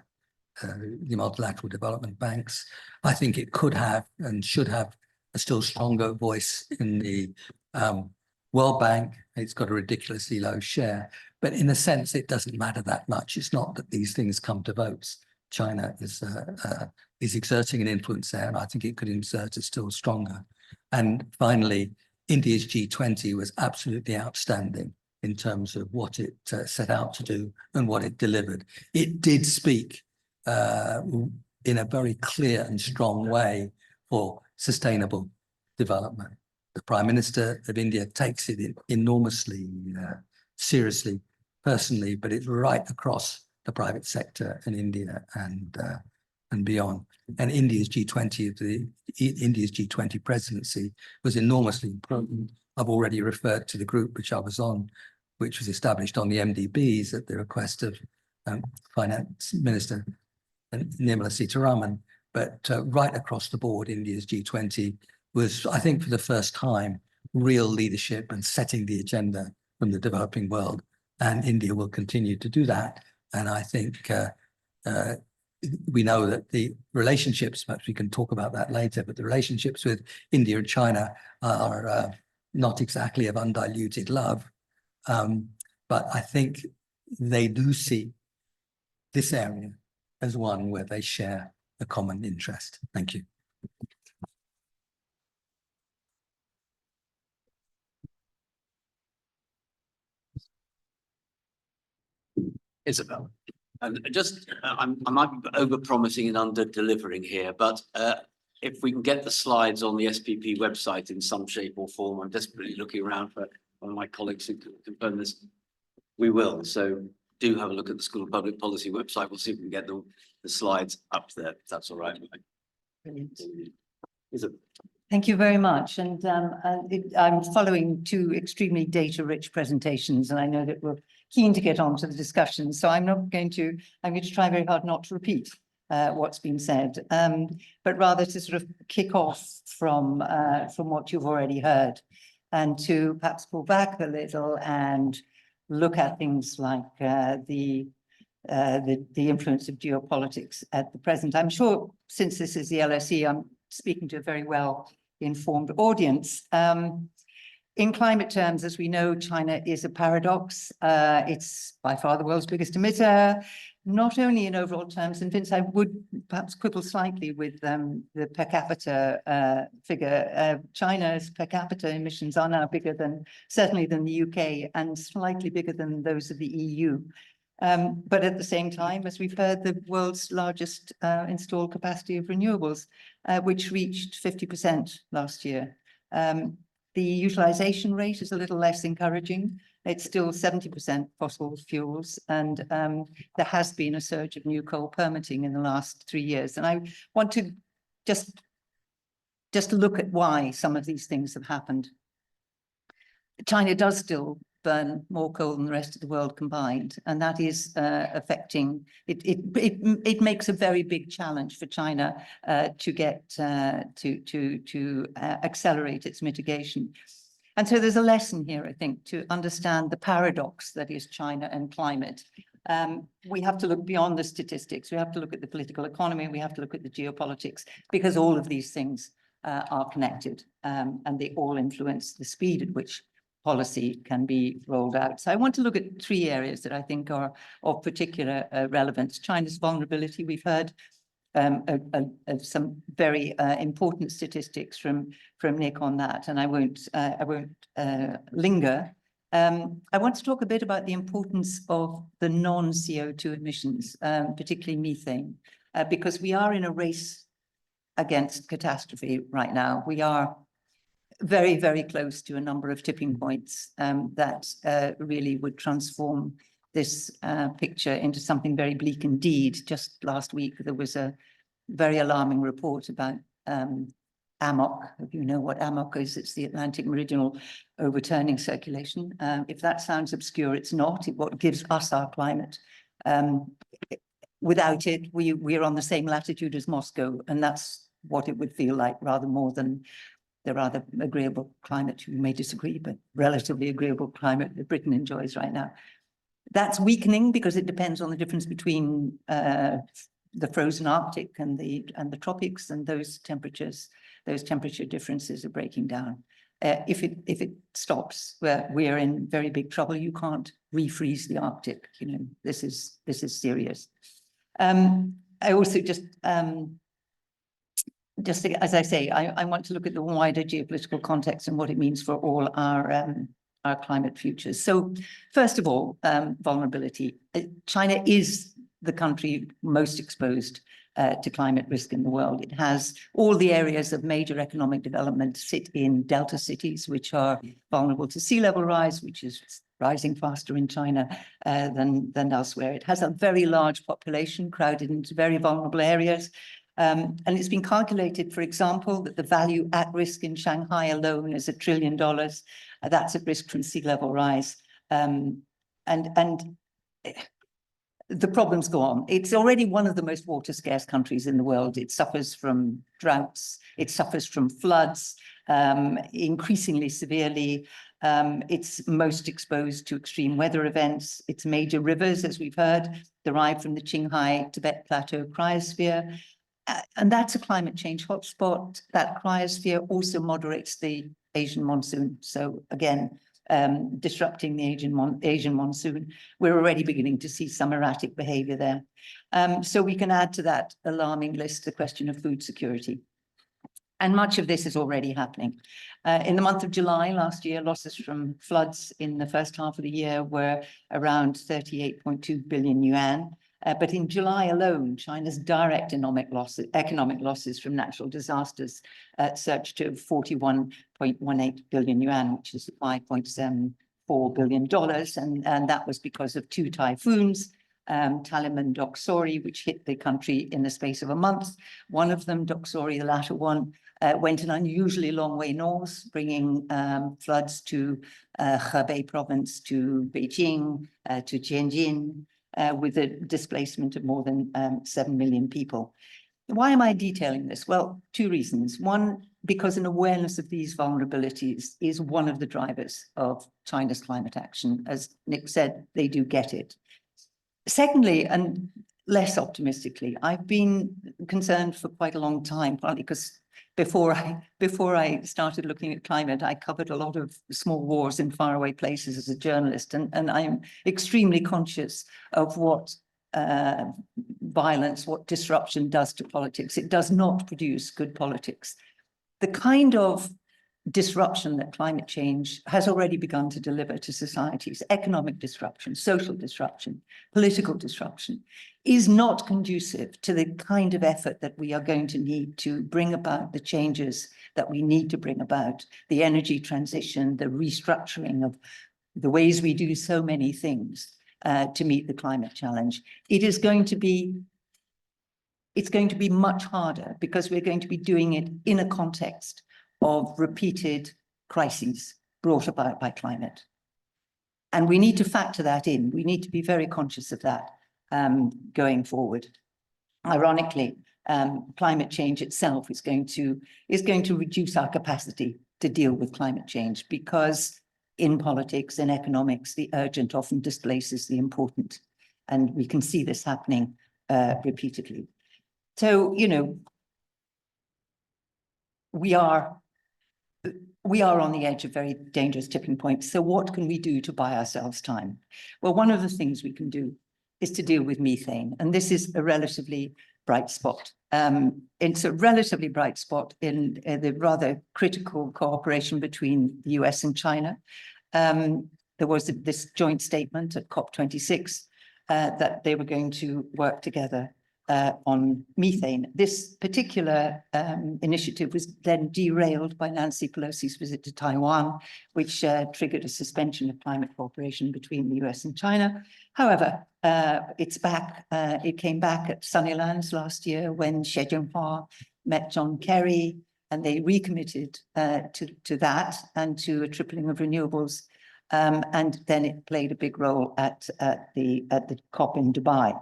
Speaker 3: multilateral development banks. I think it could have and should have a still stronger voice in the World Bank. It's got a ridiculously low share, but in a sense, it doesn't matter that much. It's not that these things come to votes. China is exerting an influence there, and I think it could exert it still stronger. And finally, India's G20 was absolutely outstanding in terms of what it set out to do and what it delivered. It did speak in a very clear and strong way for sustainable development. The Prime Minister of India takes it enormously seriously, personally, but it's right across the private sector in India and beyond. And India's G20 presidency was enormously important. I've already referred to the group which I was on, which was established on the MDBs at the request of Finance Minister Nirmala Sitharaman. But right across the board, India's G20 was, I think, for the first time, real leadership and setting the agenda from the developing world. And India will continue to do that. And I think we know that the relationships, perhaps we can talk about that later, but the relationships with India and China are not exactly of undiluted love. But I think they do see this area as one where they share a common interest. Thank you.
Speaker 1: Isabel. And just, I might be over-promising and under-delivering here, but if we can get the slides on the SPP website in some shape or form, I'm desperately looking around for one of my colleagues who can confirm this. We will. So do have a look at the School of Public Policy website. We'll see if we can get the slides up there, if that's all right.
Speaker 4: Brilliant.
Speaker 1: Isabel.
Speaker 4: Thank you very much. And I'm following two extremely data-rich presentations, and I know that we're keen to get on to the discussion. So I'm going to try very hard not to repeat what's been said, but rather to sort of kick off from what you've already heard, and to perhaps pull back a little and look at things like the influence of geopolitics at the present. I'm sure, since this is the LSE, I'm speaking to a very well-informed audience. In climate terms, as we know, China is a paradox. It's by far the world's biggest emitter, not only in overall terms, and Vince, I would perhaps quibble slightly with the per capita figure. China's per capita emissions are now bigger than, certainly than the UK, and slightly bigger than those of the EU. But at the same time, as we've heard, the world's largest installed capacity of renewables, which reached 50% last year. The utilization rate is a little less encouraging. It's still 70% fossil fuels, and there has been a surge of new coal permitting in the last 3 years. And I want to just look at why some of these things have happened. China does still burn more coal than the rest of the world combined, and that is affecting it. It makes a very big challenge for China to get to accelerate its mitigation. And so there's a lesson here, I think, to understand the paradox that is China and climate. We have to look beyond the statistics. We have to look at the political economy. We have to look at the geopolitics, because all of these things are connected, and they all influence the speed at which policy can be rolled out. So I want to look at 3 areas that I think are of particular relevance. China's vulnerability. We've heard of some very important statistics from Nick on that, and I won't linger. I want to talk a bit about the importance of the non-CO2 emissions, particularly methane, because we are in a race against catastrophe right now. We are very, very close to a number of tipping points that really would transform this picture into something very bleak indeed. Just last week, there was a very alarming report about AMOC. If you know what AMOC is, it's the Atlantic Meridional Overturning Circulation. If that sounds obscure, it's not. It's what gives us our climate. Without it, we're on the same latitude as Moscow, and that's what it would feel like, rather more than the rather agreeable climate, you may disagree, but relatively agreeable climate that Britain enjoys right now. That's weakening because it depends on the difference between the frozen Arctic and the tropics, and those temperature differences are breaking down. If it stops, we're in very big trouble. You can't refreeze the Arctic. You know, this is serious. I also just as I say, I want to look at the wider geopolitical context and what it means for all our climate futures. So first of all, vulnerability. China is the country most exposed to climate risk in the world. It has all the areas of major economic development sit in delta cities, which are vulnerable to sea level rise, which is rising faster in China than elsewhere. It has a very large population crowded into very vulnerable areas. And it's been calculated, for example, that the value at risk in Shanghai alone is $1 trillion. That's at risk from sea level rise. And the problems go on. It's already one of the most water scarce countries in the world. It suffers from droughts. It suffers from floods, increasingly severely. It's most exposed to extreme weather events. Its major rivers, as we've heard, derive from the Qinghai Tibet Plateau cryosphere. And that's a climate change hotspot. That cryosphere also moderates the Asian monsoon. So again, disrupting the Asian monsoon. We're already beginning to see some erratic behavior there. So we can add to that alarming list the question of food security. And much of this is already happening. In the month of July last year, losses from floods in the first half of the year were around 38.2 billion yuan. But in July alone, China's direct economic losses from natural disasters surged to 41.18 billion yuan, which is $5.74 billion. And that was because of two typhoons, Talim and Doksuri, which hit the country in the space of a month. One of them, Doksuri, the latter one, went an unusually long way north, bringing floods to Hebei province, to Beijing, to Tianjin, with a displacement of more than 7 million people. Why am I detailing this? Well, two reasons. One, because an awareness of these vulnerabilities is one of the drivers of China's climate action. As Nick said, they do get it. Secondly, and less optimistically, I've been concerned for quite a long time, partly because before I started looking at climate, I covered a lot of small wars in faraway places as a journalist, and I am extremely conscious of what violence, what disruption does to politics. It does not produce good politics. The kind of disruption that climate change has already begun to deliver to societies, economic disruption, social disruption, political disruption, is not conducive to the kind of effort that we are going to need to bring about the changes that we need to bring about, the energy transition, the restructuring of the ways we do so many things to meet the climate challenge. It's going to be much harder because we're going to be doing it in a context of repeated crises brought about by climate. And we need to factor that in. We need to be very conscious of that going forward. Ironically, climate change itself is going to reduce our capacity to deal with climate change, because in politics, in economics, the urgent often displaces the important. And we can see this happening repeatedly. So, you know, we are on the edge of very dangerous tipping points. So what can we do to buy ourselves time? Well, one of the things we can do is to deal with methane. And this is a relatively bright spot. It's a relatively bright spot in the rather critical cooperation between the US and China. There was this joint statement at COP26 that they were going to work together on methane. This particular initiative was then derailed by Nancy Pelosi's visit to Taiwan, which triggered a suspension of climate cooperation between the US and China. However, it's back. It came back at Sunnylands last year when Xie Jinping met John Kerry. and they recommitted to that and to a tripling of renewables. And then it played a big role at the COP in Dubai.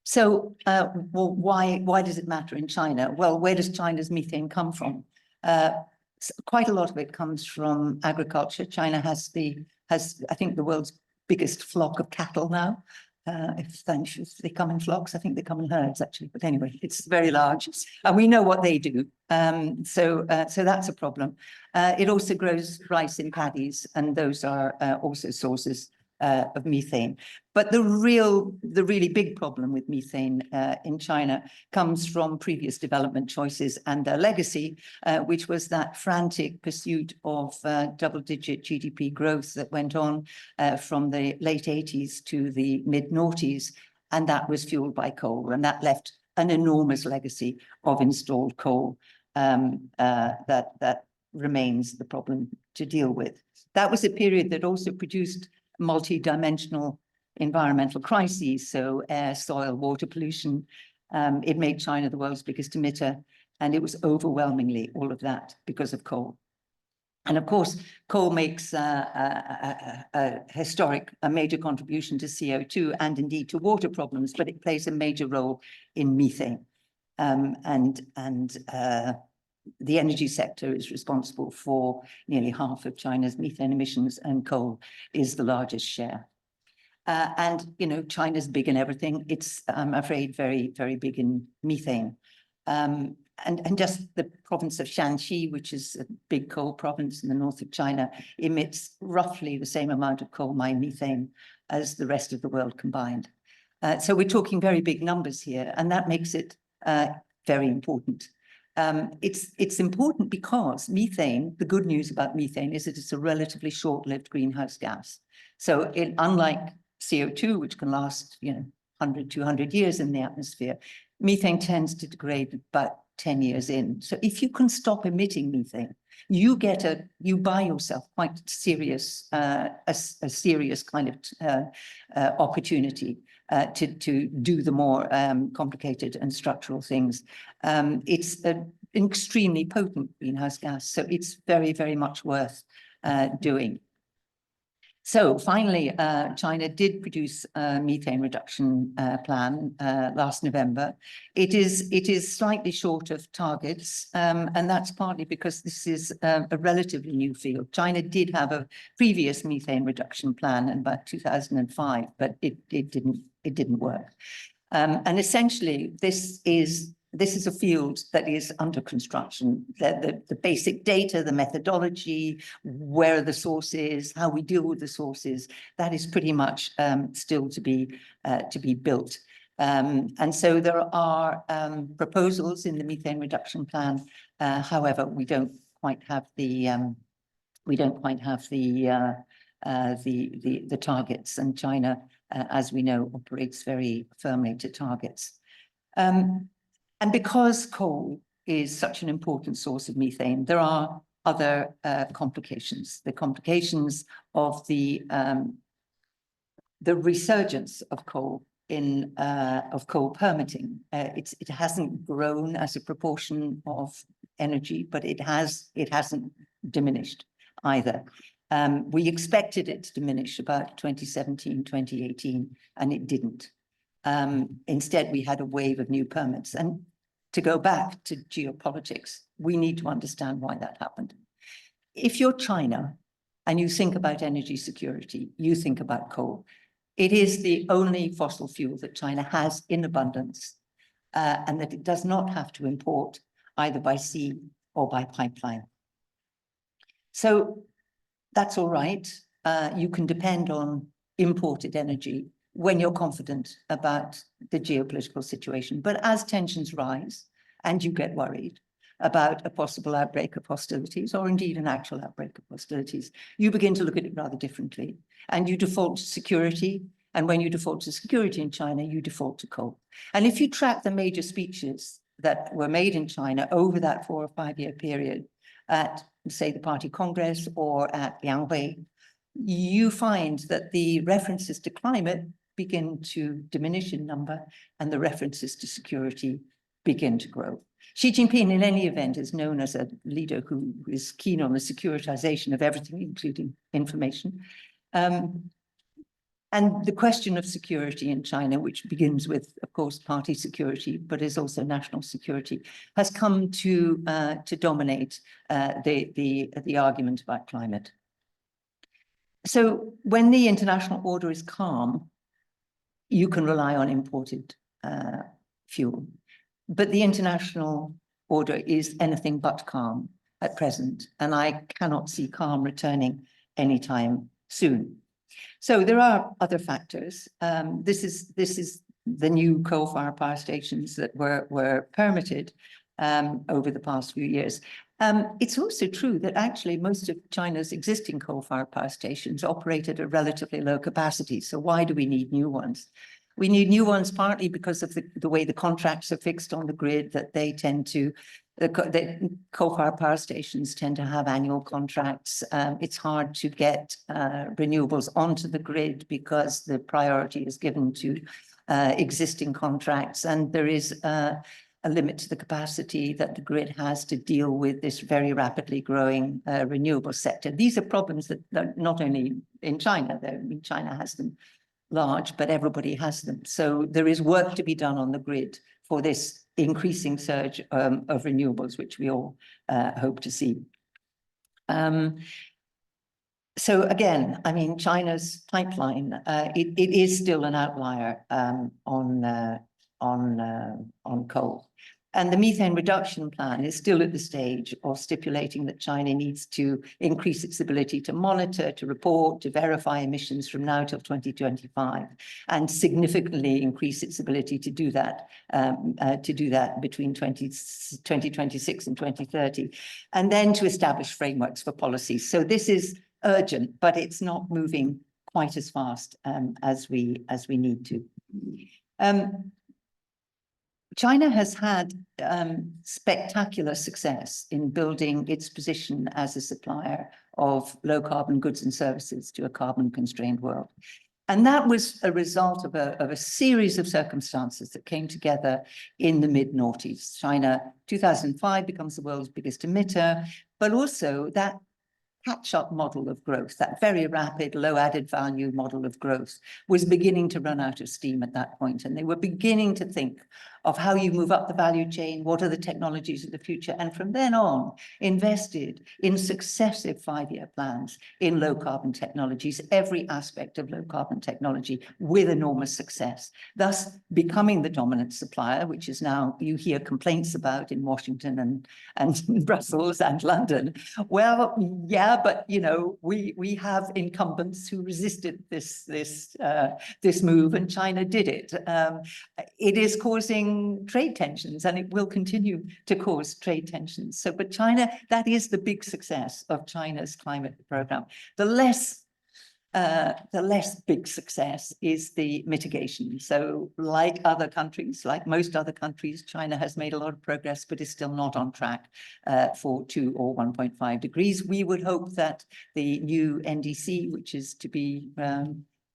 Speaker 4: So, well, why does it matter in China? Well, where does China's methane come from? Quite a lot of it comes from agriculture. China has I think the world's biggest flock of cattle now. If they come in flocks, I think they come in herds actually. But anyway, it's very large, and we know what they do. So that's a problem. It also grows rice in paddies, and those are also sources of methane. But the really big problem with methane in China comes from previous development choices and their legacy, which was that frantic pursuit of double-digit GDP growth that went on from the late 80s to the mid-noughties, and that was fueled by coal, and that left an enormous legacy of installed coal that remains the problem to deal with. That was a period that also produced multi-dimensional environmental crises, so air, soil, water pollution. It made China the world's biggest emitter, and it was overwhelmingly all of that because of coal. And of course, coal makes a major contribution to CO2 and indeed to water problems, but it plays a major role in methane. The energy sector is responsible for nearly half of China's methane emissions, and coal is the largest share. And, you know, China's big in everything. It's, I'm afraid, very, very big in methane. And just the province of Shanxi, which is a big coal province in the north of China, emits roughly the same amount of coal mine methane as the rest of the world combined. So we're talking very big numbers here, and that makes it very important. It's important because methane, the good news about methane is that it's a relatively short-lived greenhouse gas. So unlike CO2, which can last, 100, 200 years in the atmosphere, methane tends to degrade about 10 years in. So if you can stop emitting methane, you buy yourself quite serious, a serious kind of opportunity to do the more complicated and structural things. It's an extremely potent greenhouse gas, so it's very, very much worth doing. So finally, China did produce a methane reduction plan last November. It is slightly short of targets, and that's partly because this is a relatively new field. China did have a previous methane reduction plan in about 2005, but it didn't work. And essentially, this is a field that is under construction. The basic data, the methodology, where are the sources, how we deal with the sources, that is pretty much still to be built. And so there are proposals in the methane reduction plan. However, we don't quite have the targets, and China, as we know, operates very firmly to targets. And because coal is such an important source of methane, there are other complications. The complications of the resurgence of coal of coal permitting. It hasn't grown as a proportion of energy, but it hasn't diminished either. We expected it to diminish about 2017, 2018, and it didn't. Instead, we had a wave of new permits. And to go back to geopolitics, we need to understand why that happened. If you're China and you think about energy security, you think about coal. It is the only fossil fuel that China has in abundance, and that it does not have to import either by sea or by pipeline. So that's all right. You can depend on imported energy when you're confident about the geopolitical situation. But as tensions rise and you get worried about a possible outbreak of hostilities, or indeed an actual outbreak of hostilities, you begin to look at it rather differently, and you default to security. And when you default to security in China, you default to coal. And if you track the major speeches that were made in China over that 4 or 5 year period at, say, the Party Congress or at Lianghui, you find that the references to climate begin to diminish in number, and the references to security begin to grow. Xi Jinping, in any event, is known as a leader who is keen on the securitization of everything, including information. And the question of security in China, which begins with, of course, party security, but is also national security, has come to dominate the argument about climate. So when the international order is calm, you can rely on imported fuel. But the international order is anything but calm at present, and I cannot see calm returning anytime soon. So there are other factors. This is the new coal-fired power stations that were permitted over the past few years. It's also true that actually most of China's existing coal-fired power stations operate at a relatively low capacity. So why do we need new ones? We need new ones partly because of the way the contracts are fixed on the grid, that they tend to, the coal-fired power stations tend to have annual contracts. It's hard to get renewables onto the grid because the priority is given to existing contracts, and there is a limit to the capacity that the grid has to deal with this very rapidly growing renewable sector. These are problems that not only in China, China has them large, but everybody has them. So there is work to be done on the grid for this increasing surge of renewables, which we all hope to see. So again, I mean, China's pipeline, it is still an outlier on coal. And the methane reduction plan is still at the stage of stipulating that China needs to increase its ability to monitor, to report, to verify emissions from now till 2025, and significantly increase its ability to do that between 2026 and 2030, and then to establish frameworks for policies. So this is urgent, but it's not moving quite as fast as we need to. China has had spectacular success in building its position as a supplier of low carbon goods and services to a carbon constrained world. And that was a result of a series of circumstances that came together in the mid-noughties. China, 2005, becomes the world's biggest emitter, but also that catch-up model of growth, that very rapid, low added value model of growth, was beginning to run out of steam at that point. And they were beginning to think of how you move up the value chain, what are the technologies of the future, and from then on, invested in successive 5-year plans in low carbon technologies, every aspect of low carbon technology with enormous success, thus becoming the dominant supplier, which is now, you hear complaints about in Washington and Brussels and London. Well, yeah, but you know, we have incumbents who resisted this move, and China did it. It is causing trade tensions, and it will continue to cause trade tensions. So, but China, that is the big success of China's climate program. The less big success is the mitigation. So like other countries, like most other countries, China has made a lot of progress, but is still not on track for 2 or 1.5 degrees. We would hope that the new NDC, which is to be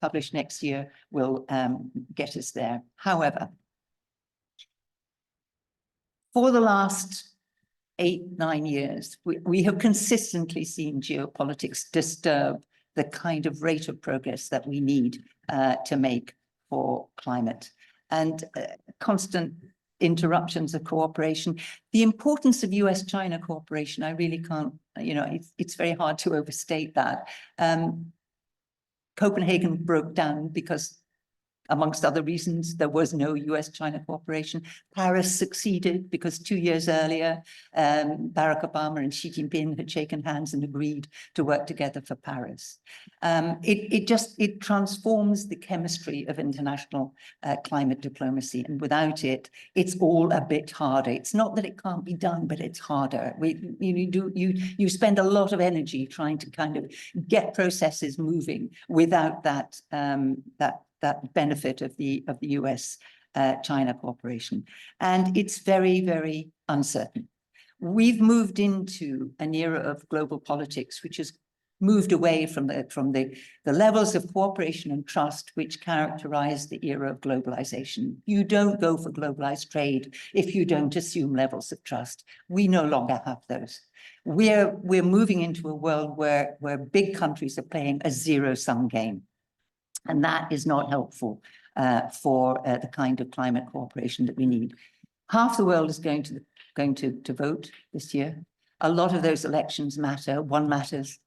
Speaker 4: published next year, will get us there. However, for the last 8-9 years, we have consistently seen geopolitics disturb the kind of rate of progress that we need to make for climate, and constant interruptions of cooperation. The importance of US-China cooperation, I really can't, you know, it's very hard to overstate that. Copenhagen broke down because, amongst other reasons, there was no US-China cooperation. Paris succeeded because 2 years earlier, Barack Obama and Xi Jinping had shaken hands and agreed to work together for Paris. It transforms the chemistry of international climate diplomacy, and without it, it's all a bit harder. It's not that it can't be done, but it's harder. You spend a lot of energy trying to kind of get processes moving without that benefit of the US China cooperation. And it's very, very uncertain. We've moved into an era of global politics, which is moved away from the levels of cooperation and trust which characterize the era of globalization. You don't go for globalized trade if you don't assume levels of trust. We no longer have those. We're moving into a world where big countries are playing a zero-sum game. And that is not helpful for the kind of climate cooperation that we need. Half the world is going to vote this year. A lot of those elections matter. One matters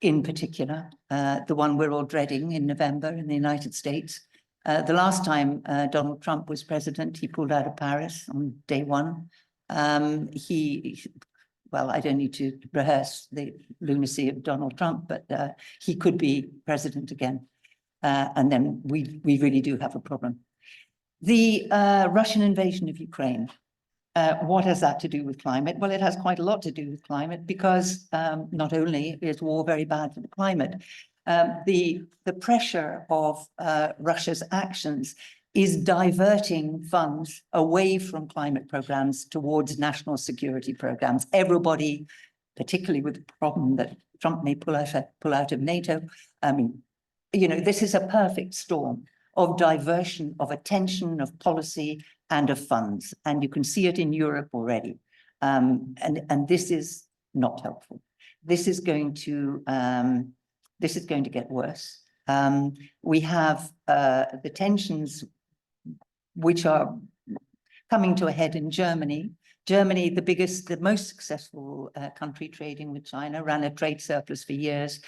Speaker 4: in particular, the one we're all dreading in November in the United States. The last time Donald Trump was president, he pulled out of Paris on day one. Well, I don't need to rehearse the lunacy of Donald Trump, but he could be president again. And then we really do have a problem. The Russian invasion of Ukraine, what has that to do with climate? Well, it has quite a lot to do with climate because not only is war very bad for the climate, the pressure of Russia's actions is diverting funds away from climate programs towards national security programs. Everybody, particularly with the problem that Trump may pull out of NATO, I mean, you know, this is a perfect storm of diversion, of attention, of policy, and of funds. And you can see it in Europe already. And this is not helpful. This is going to get worse. We have the tensions which are coming to a head in Germany. Germany, the most successful country trading with China, ran a trade surplus for years,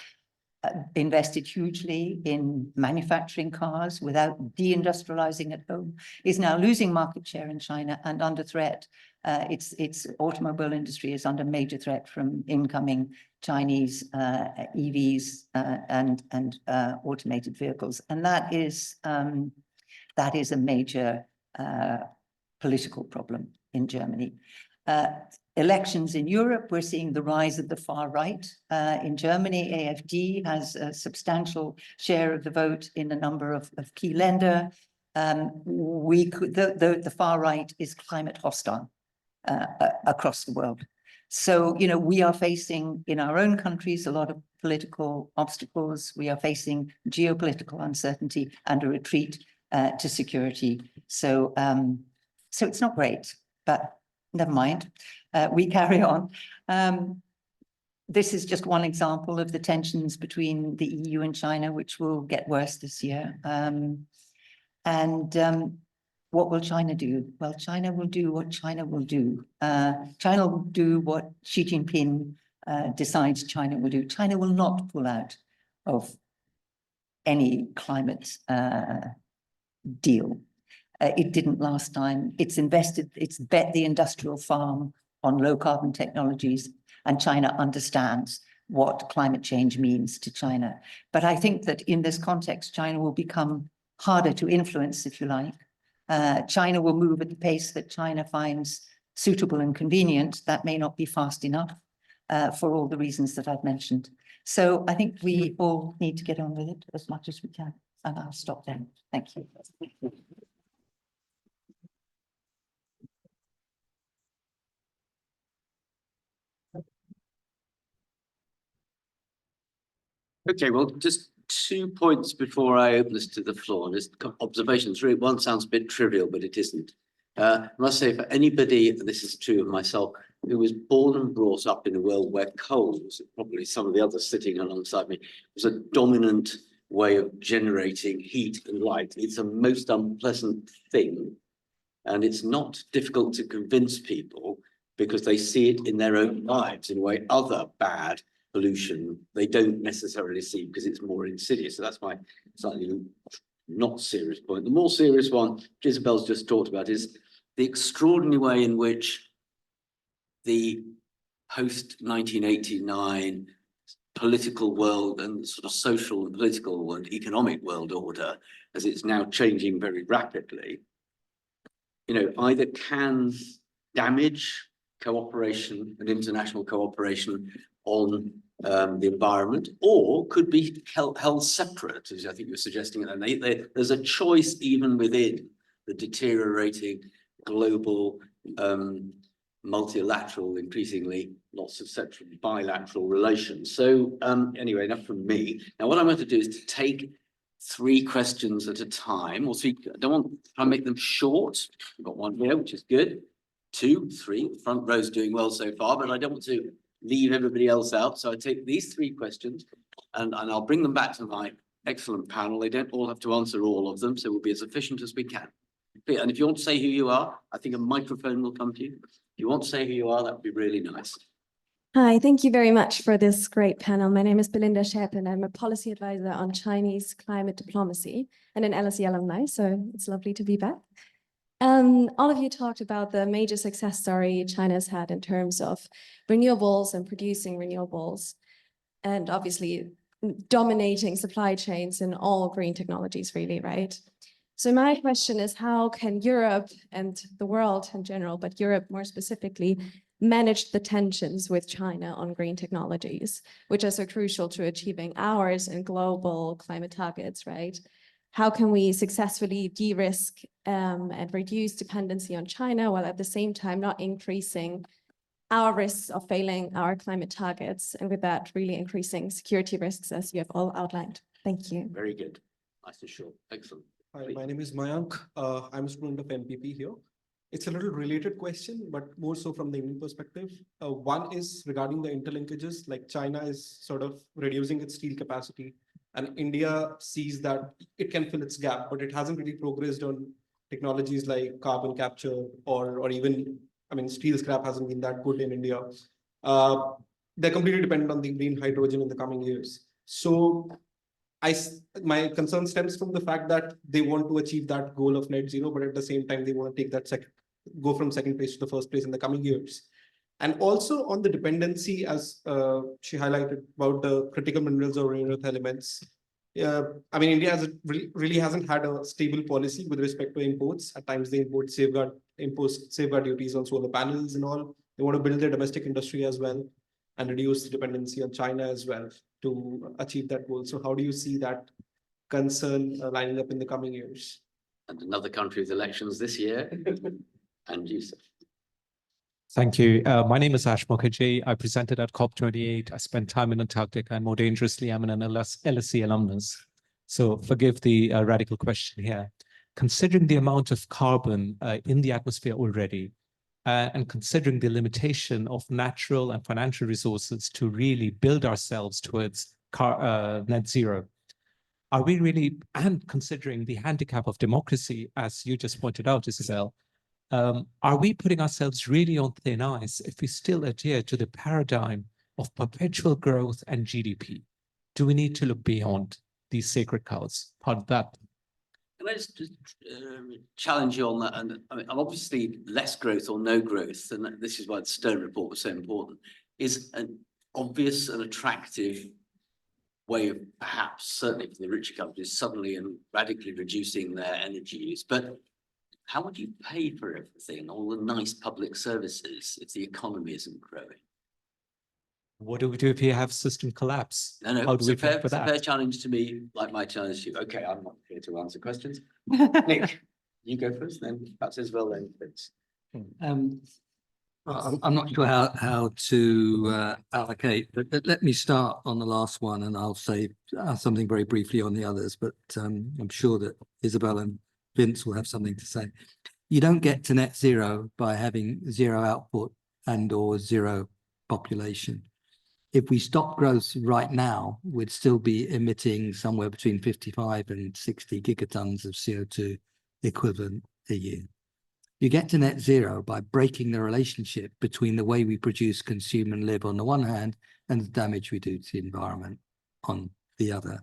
Speaker 4: invested hugely in manufacturing cars without deindustrializing at home, is now losing market share in China and under threat. Its automobile industry is under major threat from incoming Chinese EVs and automated vehicles. And that is a major political problem in Germany. Elections in Europe, we're seeing the rise of the far right. In Germany, AfD has a substantial share of the vote in a number of key länder. The far right is climate hostile across the world. So, you know, we are facing in our own countries a lot of political obstacles. We are facing geopolitical uncertainty and a retreat to security. So, so it's not great, but never mind. We carry on. This is just one example of the tensions between the EU and China, which will get worse this year. What will China do? Well, China will do what China will do. China will do what Xi Jinping decides China will do. China will not pull out of any climate deal. It didn't last time. It's bet the industrial farm on low carbon technologies, and China understands what climate change means to China. But I think that in this context, China will become harder to influence, if you like. China will move at the pace that China finds suitable and convenient. That may not be fast enough for all the reasons that I've mentioned. So I think we all need to get on with it as much as we can. And I'll stop there. Thank you.
Speaker 1: Okay, well, just 2 points before I open this to the floor. Just observations. Really, one sounds a bit trivial, but it isn't. I must say, for anybody, and this is true of myself, who was born and brought up in a world where coal, probably some of the others sitting alongside me, was a dominant way of generating heat and light. It's a most unpleasant thing. And it's not difficult to convince people because they see it in their own lives in a way other bad pollution they don't necessarily see because it's more insidious. So that's my slightly not serious point. The more serious one, which Isabel's just talked about, is the extraordinary way in which the post-1989 political world and sort of social and political and economic world order, as it's now changing very rapidly, you know, either can damage cooperation and international cooperation on the environment, or could be held separate, as I think you're suggesting. And there's a choice even within the deteriorating global multilateral, increasingly lots of such bilateral relations. So anyway, enough from me. Now, what I'm going to do is to take 3 questions at a time, or 3. I don't want to try and make them short. We've got 1 here, which is good. 2, 3. The front row's doing well so far, but I don't want to leave everybody else out. So I take these 3 questions and I'll bring them back to my excellent panel. They don't all have to answer all of them, so we'll be as efficient as we can. And if you want to say who you are, I think a microphone will come to you. If you want to say who you are, that would be really nice.
Speaker 5: Hi, thank you very much for this great panel. My name is Belinda Scherp and I'm a policy advisor on Chinese climate diplomacy and an LSE alumni, so it's lovely to be back. All of you talked about the major success story China's had in terms of renewables and producing renewables, and obviously dominating supply chains in all green technologies, really, right? So my question is, how can Europe and the world in general, but Europe more specifically, manage the tensions with China on green technologies, which are so crucial to achieving ours and global climate targets, right? How can we successfully de-risk and reduce dependency on China while at the same time not increasing our risks of failing our climate targets, and with that really increasing security risks as you have all outlined? Thank you.
Speaker 1: Very good. Nice and short. Excellent.
Speaker 6: Hi, my name is Mayank. I'm a student of MPP here. It's a little related question, but more so from the Indian perspective. One is regarding the interlinkages, like China is sort of reducing its steel capacity, and India sees that it can fill its gap, but it hasn't really progressed on technologies like carbon capture or even, I mean, steel scrap hasn't been that good in India. They're completely dependent on the green hydrogen in the coming years. So my concern stems from the fact that they want to achieve that goal of net zero, but at the same time, they want to take that go from second place to the first place in the coming years. And also on the dependency, as she highlighted about the critical minerals or rare earth elements. I mean, India really hasn't had a stable policy with respect to imports. At times they impose safeguard duties on solar panels and all. They want to build their domestic industry as well and reduce the dependency on China as well to achieve that goal. So how do you see that concern lining up in the coming years?
Speaker 1: And another country with elections this year. And you, sir.
Speaker 7: Thank you. My name is Ash Mukherjee. I presented at COP28. I spent time in Antarctica, and more dangerously, I'm an LSE alumnus. So forgive the radical question here. Considering the amount of carbon in the atmosphere already, and considering the limitation of natural and financial resources to really build ourselves towards net zero, are we really, and considering the handicap of democracy, as you just pointed out, Isabel, are we putting ourselves really on thin ice if we still adhere to the paradigm of perpetual growth and GDP? Do we need to look beyond these sacred cows? Pardon that.
Speaker 1: Can I just challenge you on that? And I mean, obviously less growth or no growth, and this is why the Stern report was so important, is an obvious and attractive way of perhaps, certainly for the richer countries, suddenly and radically reducing their energy use. But how would you pay for everything, all the nice public services, if the economy isn't growing?
Speaker 7: What do we do if you have system collapse?
Speaker 1: No,
Speaker 7: How do we pay for
Speaker 1: it's a
Speaker 7: that?
Speaker 1: fair challenge to me, like my challenge to you. Okay, I'm not here to answer questions. Nick, you go first, then perhaps Isabel then.
Speaker 3: I'm not sure how to allocate, but let me start on the last one, and I'll say something very briefly on the others, but I'm sure that Isabel and Vince will have something to say. You don't get to net zero by having zero output and or zero population. If we stop growth right now, we'd still be emitting somewhere between 55 and 60 gigatons of CO2 equivalent a year. You get to net zero by breaking the relationship between the way we produce, consume, and live on the one hand, and the damage we do to the environment on the other.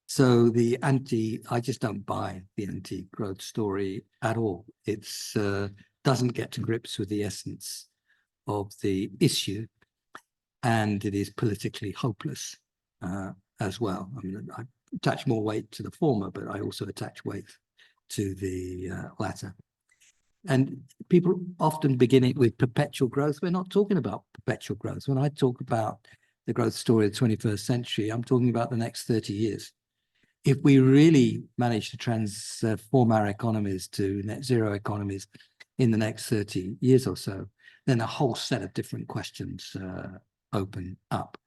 Speaker 3: So I just don't buy the anti-growth story at all. It's doesn't get to grips with the essence of the issue, and it is politically hopeless as well. I mean, I attach more weight to the former, but I also attach weight to the latter. And people often begin it with perpetual growth. We're not talking about perpetual growth. When I talk about the growth story of the 21st century, I'm talking about the next 30 years. If we really manage to transform our economies to net zero economies in the next 30 years or so, then a whole set of different questions open up.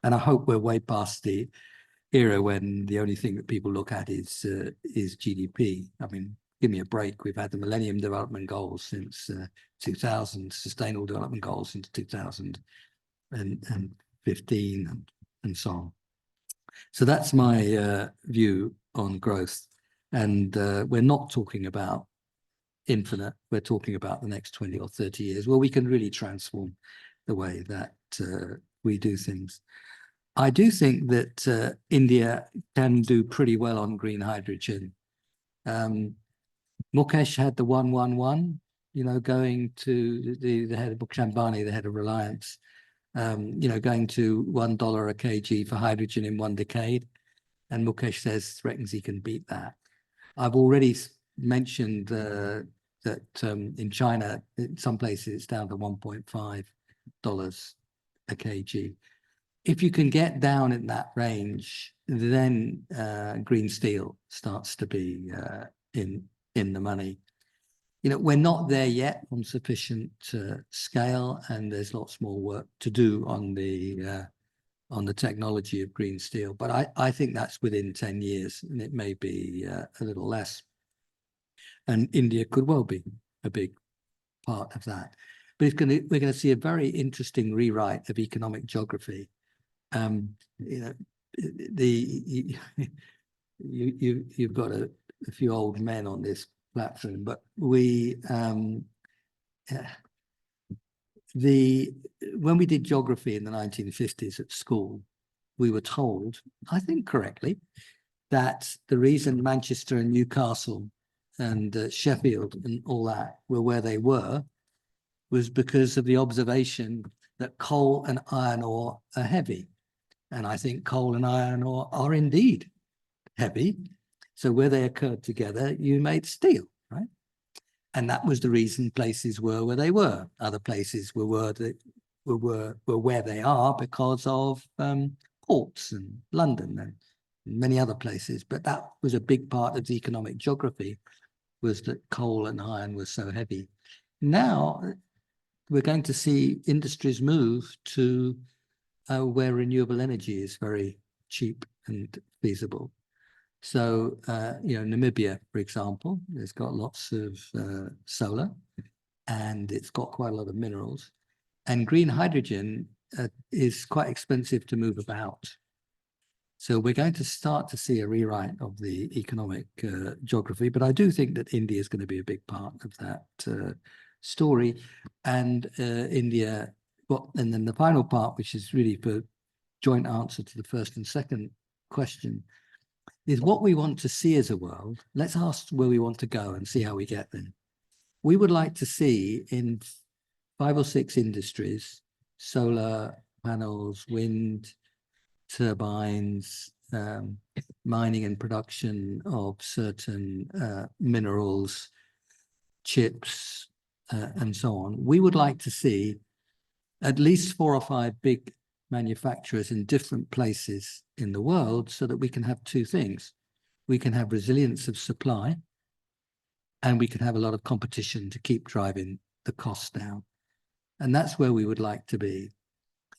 Speaker 3: And I hope we're way past the era when the only thing that people look at is GDP. I mean, give me a break. We've had the Millennium Development Goals since 2000, Sustainable Development Goals since 2015, and so on. So that's my view on growth. And we're not talking about infinite. We're talking about the next 20 or 30 years where we can really transform the way that we do things. I do think that India can do pretty well on green hydrogen. Mukesh had the 111, you know, going to the head of Mukesh Ambani, the head of Reliance, you know, going to $1 a kg for hydrogen in 1 decade. And Mukesh reckons he can beat that. I've already mentioned that in China, in some places it's down to $1.5 a kg. If you can get down in that range, then green steel starts to be in the money. You know, we're not there yet on sufficient scale, and there's lots more work to do on the technology of green steel. But I think that's within 10 years, and it may be a little less. And India could well be a big part of that. But we're going to see a very interesting rewrite of economic geography. You know, you've got a few old men on this platform, but when we did geography in the 1950s at school, we were told, I think correctly, that the reason Manchester and Newcastle and Sheffield and all that were where they were was because of the observation that coal and iron ore are heavy. And I think coal and iron ore are indeed heavy. So where they occurred together, you made steel, right? And that was the reason places were where they were. Other places were where they are because of ports and London and many other places. But that was a big part of the economic geography, was that coal and iron were so heavy. Now we're going to see industries move to where renewable energy is very cheap and feasible. So, you know, Namibia, for example, has got lots of solar, and it's got quite a lot of minerals. And green hydrogen is quite expensive to move about. So we're going to start to see a rewrite of the economic geography. But I do think that India is going to be a big part of that story. And India, and then the final part, which is really for joint answer to the first and second question, is what we want to see as a world. Let's ask where we want to go and see how we get there. We would like to see in 5 or 6 industries, solar panels, wind turbines, mining and production of certain minerals, chips, and so on. We would like to see at least 4 or 5 big manufacturers in different places in the world, so that we can have 2 things. We can have resilience of supply, and we can have a lot of competition to keep driving the costs down. And that's where we would like to be.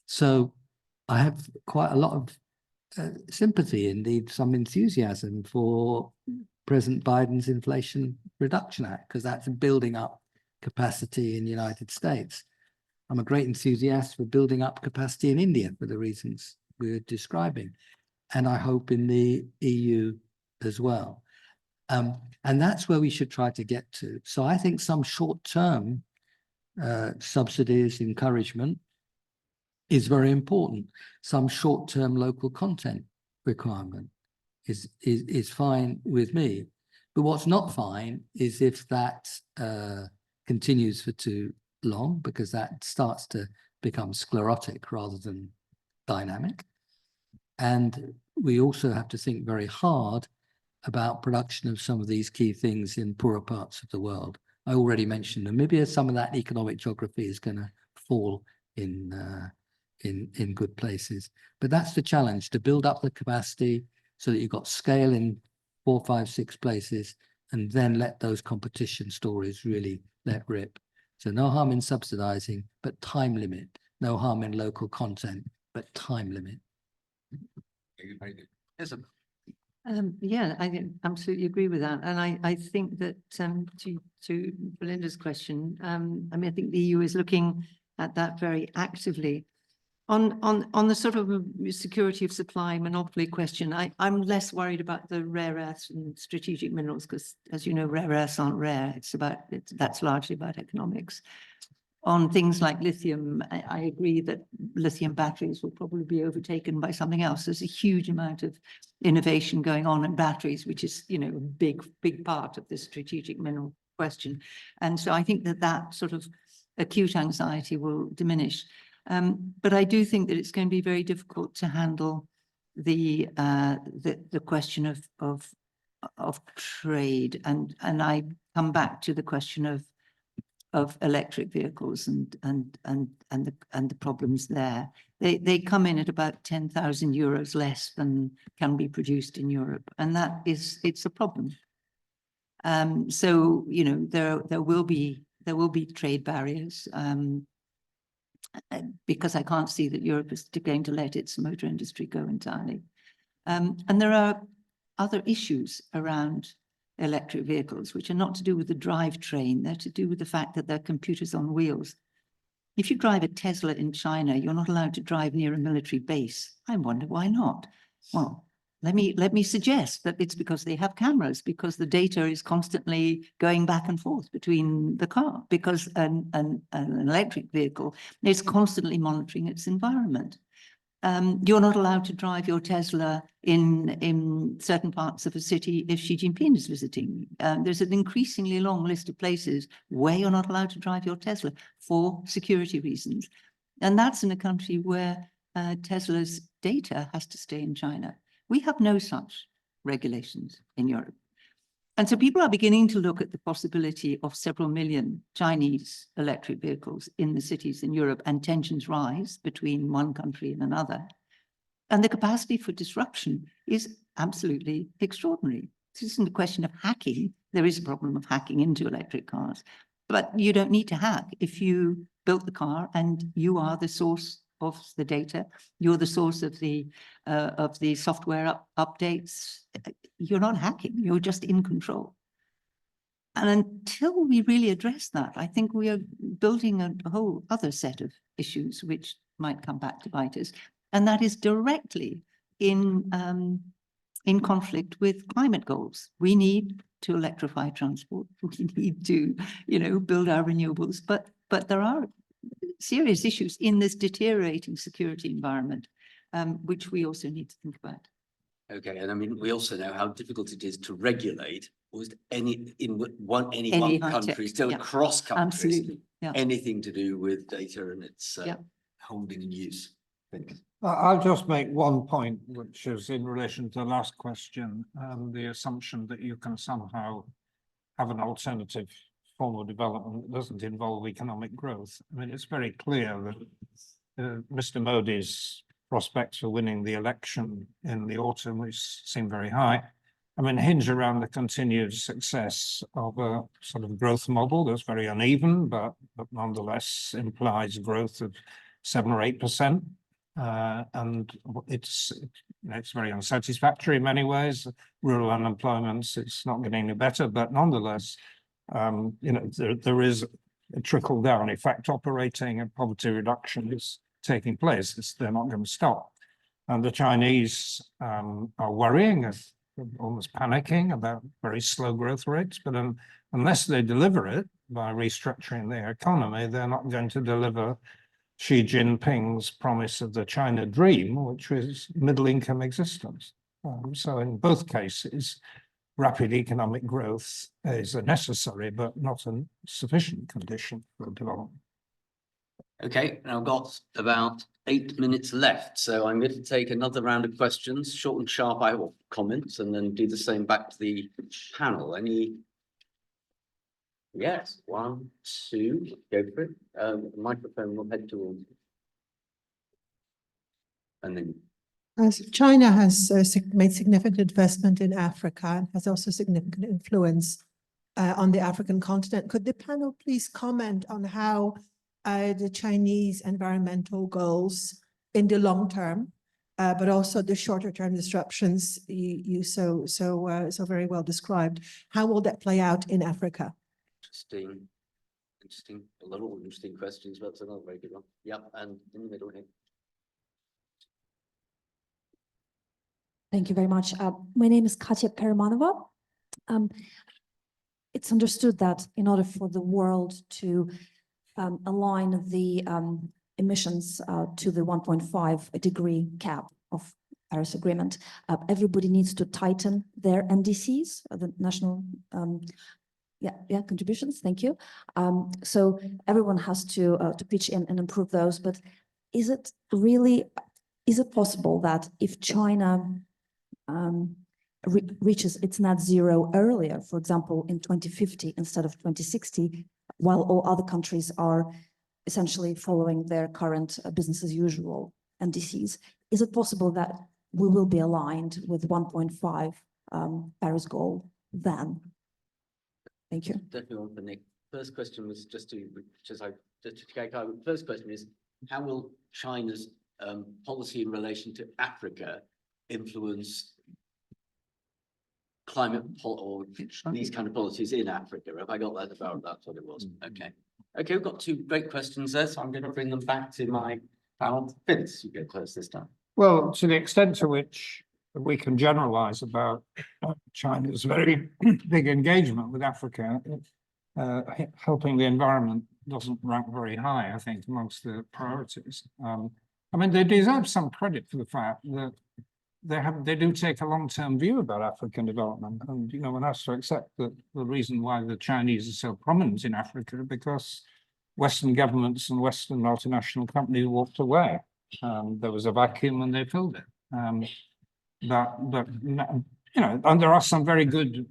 Speaker 3: So I have quite a lot of sympathy, indeed some enthusiasm for President Biden's Inflation Reduction Act, because that's building up capacity in the United States. I'm a great enthusiast for building up capacity in India for the reasons we're describing, and I hope in the EU as well. And that's where we should try to get to. So I think some short-term subsidies, encouragement is very important. Some short-term local content requirement is fine with me. But what's not fine is if that continues for too long, because that starts to become sclerotic rather than dynamic. And we also have to think very hard about production of some of these key things in poorer parts of the world. I already mentioned Namibia. Some of that economic geography is going to fall in good places. But that's the challenge, to build up the capacity so that you've got scale in 4, 5, 6 places, and then let those competition stories really let rip. So no harm in subsidizing, but time limit. No harm in local content, but time limit.
Speaker 1: Yes,
Speaker 4: Yeah, I absolutely agree with that. And I think that to Belinda's question, I mean, I think the EU is looking at that very actively. On the sort of security of supply monopoly question, I'm less worried about the rare earths and strategic minerals because, as you know, rare earths aren't rare. That's largely about economics. On things like lithium, I agree that lithium batteries will probably be overtaken by something else. There's a huge amount of innovation going on in batteries, which is, you know, a big part of the strategic mineral question. And so I think that sort of acute anxiety will diminish. But I do think that it's going to be very difficult to handle the question of trade, and I come back to the question of electric vehicles and the problems there. They come in at about 10,000 euros less than can be produced in Europe, and it's a problem. So you know there will be trade barriers. Because I can't see that Europe is going to let its motor industry go entirely. And there are other issues around electric vehicles, which are not to do with the drivetrain, they're to do with the fact that they're computers on wheels. If you drive a Tesla in China, you're not allowed to drive near a military base. I wonder why not? Well, let me suggest that it's because they have cameras, because the data is constantly going back and forth between the car, because an electric vehicle is constantly monitoring its environment. You're not allowed to drive your Tesla in certain parts of a city if Xi Jinping is visiting. There's an increasingly long list of places where you're not allowed to drive your Tesla for security reasons. And that's in a country where Tesla's data has to stay in China. We have no such regulations in Europe. And so people are beginning to look at the possibility of several million Chinese electric vehicles in the cities in Europe, and tensions rise between one country and another. And the capacity for disruption is absolutely extraordinary. This isn't a question of hacking. There is a problem of hacking into electric cars, but you don't need to hack if you built the car and you are the source of the data, you're the source of the software updates. You're not hacking, you're just in control. And until we really address that, I think we are building a whole other set of issues which might come back to bite us. And that is directly in conflict with climate goals. We need to electrify transport. We need to, you know, build our renewables, but there are serious issues in this deteriorating security environment, which we also need to think about.
Speaker 1: Okay, and I mean, we also know how difficult it is to regulate any one country, still
Speaker 4: yeah,
Speaker 1: across countries.
Speaker 4: Absolutely, yeah.
Speaker 1: Anything to do with data and its
Speaker 4: Yeah.
Speaker 1: holding and use. Thanks.
Speaker 2: I'll just make one point, which is in relation to the last question, the assumption that you can somehow have an alternative form of development that doesn't involve economic growth. I mean, it's very clear that Mr. Modi's prospects for winning the election in the autumn, which seem very high, I mean, hinge around the continued success of a sort of growth model that's very uneven, but nonetheless implies growth of 7 or 8%. And it's very unsatisfactory in many ways. Rural unemployment, it's not getting any better, but nonetheless, there is a trickle down effect operating, and poverty reduction is taking place. They're not going to stop. And the Chinese are worrying, almost panicking about very slow growth rates, but unless they deliver it by restructuring their economy, they're not going to deliver Xi Jinping's promise of the China dream, which is middle income existence. So in both cases, rapid economic growth is a necessary but not a sufficient condition for development.
Speaker 1: Okay, now I've got about 8 minutes left, so I'm going to take another round of questions, short and sharp, I will comments, and then do the same back to the panel. Any? Yes, 1, 2, go for it. Microphone will head towards you. And then.
Speaker 8: As China has made significant investment in Africa and has also significant influence on the African continent. Could the panel please comment on how the Chinese environmental goals in the long term, but also the shorter term disruptions you so very well described, how will that play out in Africa?
Speaker 1: Interesting, a lot of interesting questions, but it's another very good one. Yep, and in the middle here.
Speaker 9: Thank you very much. My name is Katya Perimanova. It's understood that in order for the world to align the emissions to the 1.5 degree cap of Paris Agreement, everybody needs to tighten their NDCs, the national contributions. Thank you. So everyone has to pitch in and improve those. But is it possible that if China reaches its net zero earlier, for example, in 2050 instead of 2060, while all other countries are essentially following their current business as usual NDCs, is it possible that we will be aligned with 1.5 Paris goal then? Thank you.
Speaker 1: Definitely one for Nick. First question was first question is, how will China's policy in relation to Africa influence climate or these kind of policies in Africa? Have I got that about? That's what it was. Okay. Okay, we've got two great questions there, so I'm going to bring them back to my panel. Vince, you go first this time.
Speaker 2: Well, to the extent to which we can generalize about China's very big engagement with Africa, helping the environment doesn't rank very high, I think, amongst the priorities. I mean, they deserve some credit for the fact that they do take a long-term view about African development. And, you know, one has to accept that the reason why the Chinese are so prominent in Africa because Western governments and Western multinational companies walked away. There was a vacuum and they filled it. But you know, and there are some very good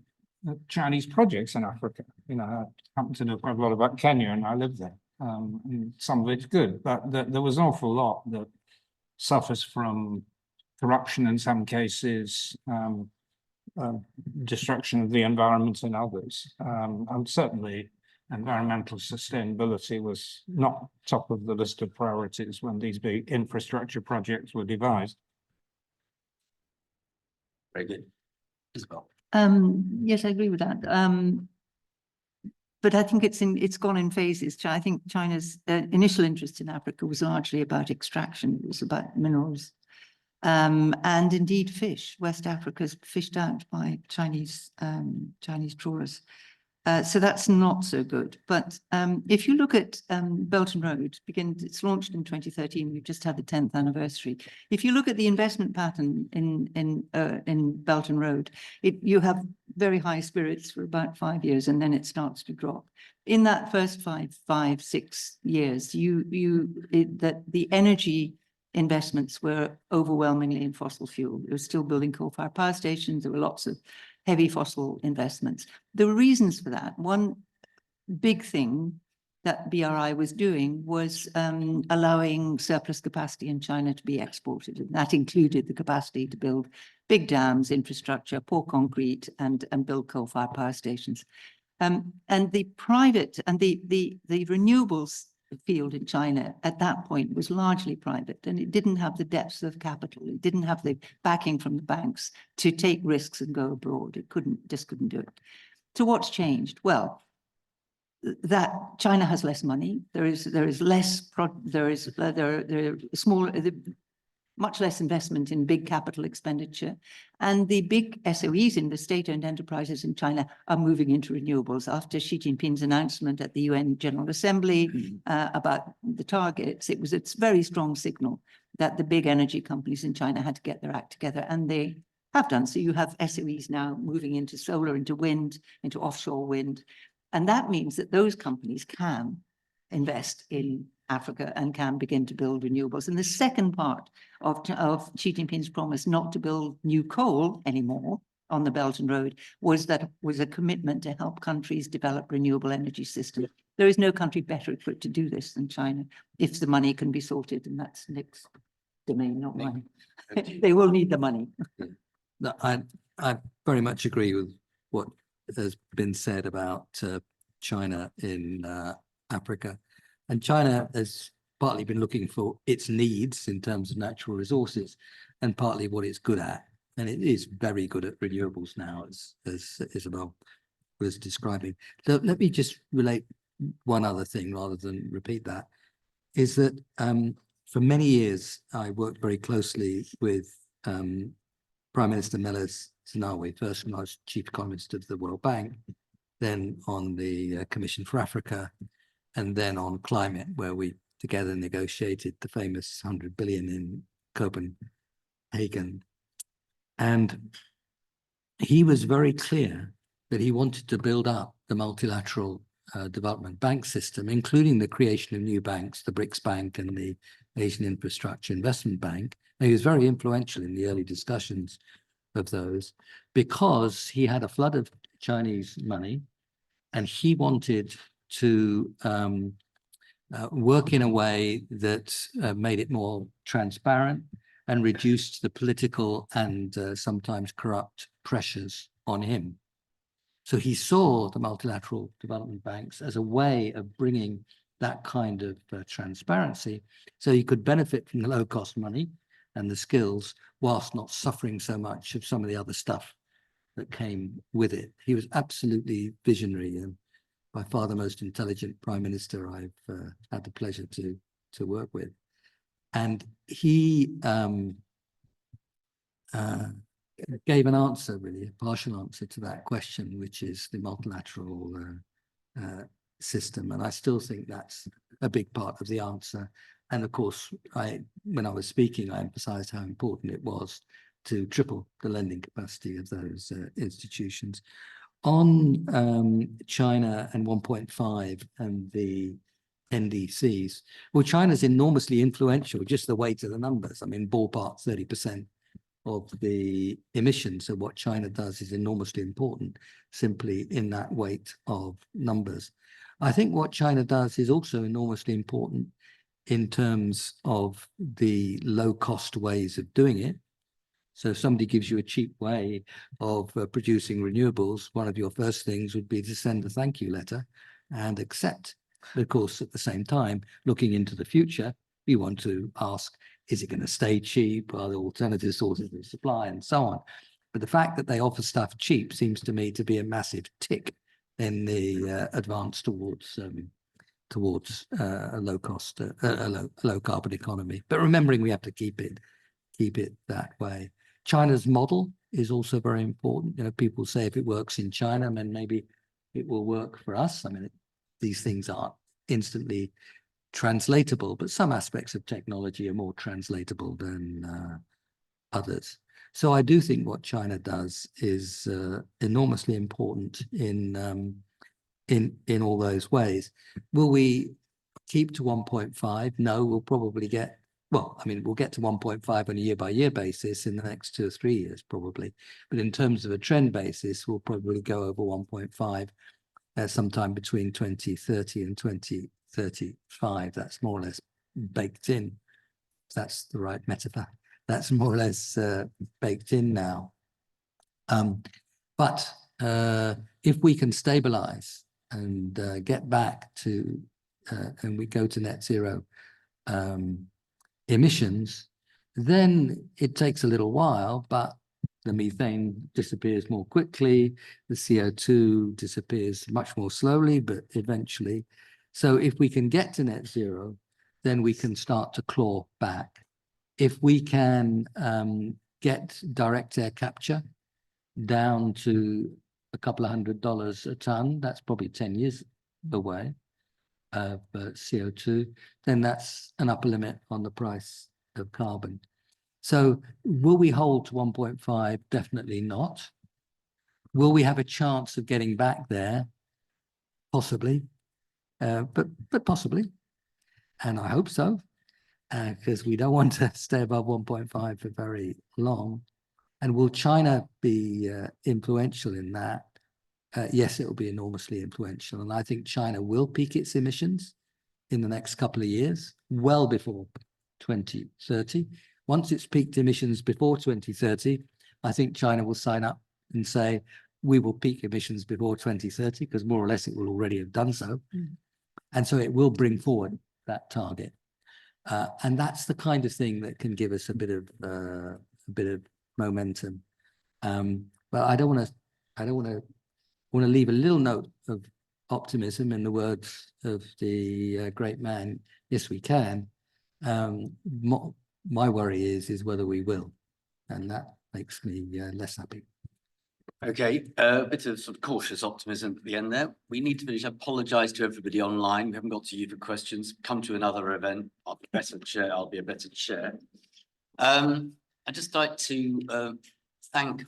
Speaker 2: Chinese projects in Africa. You know, I happen to know quite a lot about Kenya and I live there. And some of it's good, but there was an awful lot that suffers from corruption in some cases, destruction of the environment in others. And certainly environmental sustainability was not top of the list of priorities when these big infrastructure projects were devised.
Speaker 1: Very good. Isabel.
Speaker 4: Yes, I agree with that. But I think it's gone in phases. I think China's initial interest in Africa was largely about extraction. It was about minerals. And indeed fish. West Africa's fished out by Chinese trawlers. So that's not so good. But if you look at Belt and Road, it's launched in 2013. We've just had the 10th anniversary. If you look at the investment pattern in Belt and Road, you have very high spirits for about 5 years, and then it starts to drop. In that first 6 years, that the energy investments were overwhelmingly in fossil fuel. It was still building coal-fired power stations. There were lots of heavy fossil investments. There were reasons for that. One big thing that BRI was doing was allowing surplus capacity in China to be exported. And that included the capacity to build big dams, infrastructure, pour concrete, and build coal-fired power stations. And the private and the renewables field in China at that point was largely private, and it didn't have the depths of capital. It didn't have the backing from the banks to take risks and go abroad. It just couldn't do it. So what's changed? Well, that China has less money. There is much less investment in big capital expenditure. And the big SOEs in the state-owned enterprises in China are moving into renewables. After Xi Jinping's announcement at the UN General Assembly about the targets, it was a very strong signal that the big energy companies in China had to get their act together, and they have done. So you have SOEs now moving into solar, into wind, into offshore wind. And that means that those companies can invest in Africa and can begin to build renewables. And the second part of Xi Jinping's promise not to build new coal anymore on the Belt and Road was a commitment to help countries develop renewable energy systems. There is no country better equipped to do this than China if the money can be sorted, and that's Nick's domain, not mine. They will need the money.
Speaker 3: No, I very much agree with what has been said about China in Africa. And China has partly been looking for its needs in terms of natural resources and partly what it's good at. And it is very good at renewables now, as Isabel was describing. So let me just relate one other thing rather than repeat that, is that for many years, I worked very closely with Prime Minister Meles Zenawi, first when I was chief economist of the World Bank, then on the Commission for Africa, and then on climate, where we together negotiated the famous 100 billion in Copenhagen. And he was very clear that he wanted to build up the multilateral development bank system, including the creation of new banks, the BRICS Bank and the Asian Infrastructure Investment Bank. And he was very influential in the early discussions of those because he had a flood of Chinese money and he wanted to work in a way that made it more transparent and reduced the political and sometimes corrupt pressures on him. So he saw the multilateral development banks as a way of bringing that kind of transparency so he could benefit from the low-cost money and the skills whilst not suffering so much of some of the other stuff that came with it. He was absolutely visionary and by far the most intelligent prime minister I've had the pleasure to work with. And he gave an answer, really, a partial answer to that question, which is the multilateral system. And I still think that's a big part of the answer. And of course, when I was speaking, I emphasized how important it was to triple the lending capacity of those institutions. On China and 1.5 and the NDCs, well, China's enormously influential, just the weight of the numbers. I mean, ballpark 30% of the emissions. So what China does is enormously important simply in that weight of numbers. I think what China does is also enormously important in terms of the low-cost ways of doing it. So if somebody gives you a cheap way of producing renewables, one of your first things would be to send a thank you letter and accept. But of course, at the same time, looking into the future, you want to ask, is it going to stay cheap? Are there alternative sources of supply and so on? But the fact that they offer stuff cheap seems to me to be a massive tick in the advance towards a low cost, low carbon economy. But remembering we have to keep it that way. China's model is also very important. You know, people say if it works in China, then maybe it will work for us. I mean, these things aren't instantly translatable, but some aspects of technology are more translatable than others. So I do think what China does is enormously important in all those ways. Will we keep to 1.5? No, we'll probably get, well, I mean, we'll get to 1.5 on a year-by-year basis in the next 2 or 3 years, probably. But in terms of a trend basis, we'll probably go over 1.5 sometime between 2030 and 2035. That's more or less baked in. If that's the right metaphor. That's more or less baked in now. But if we can stabilize and get back to, and we go to net zero emissions, then it takes a little while, but the methane disappears more quickly, the CO2 disappears much more slowly, but eventually. So if we can get to net zero, then we can start to claw back. If we can get direct air capture down to a couple of $100 a ton, that's probably 10 years away of CO2, then that's an upper limit on the price of carbon. So will we hold to 1.5? Definitely not. Will we have a chance of getting back there? Possibly, but possibly. And I hope so, because we don't want to stay above 1.5 for very long. And will China be influential in that? Yes, it will be enormously influential. And I think China will peak its emissions in the next couple of years, well before 2030. Once it's peaked emissions before 2030, I think China will sign up and say, we will peak emissions before 2030, because more or less it will already have done so. And so it will bring forward that target. And that's the kind of thing that can give us a bit of momentum. But I want to leave a little note of optimism in the words of the great man. Yes, we can. My worry is whether we will, and that makes me less happy.
Speaker 1: Okay, a bit of sort of cautious optimism at the end there. We need to finish. I apologise to everybody online. We haven't got to you for questions. Come to another event. I'll be better chair. I'll be a better chair. I'd just like to thank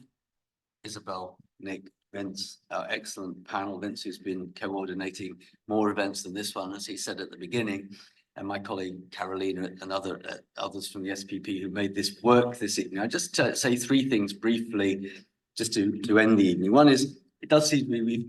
Speaker 1: Isabel, Nick, Vince, our excellent panel. Vince, who's been coordinating more events than this one, as he said at the beginning, and my colleague Carolina and others from the SPP who made this work this evening. I just say three things briefly, just to end the evening. One is, it does seem to me we've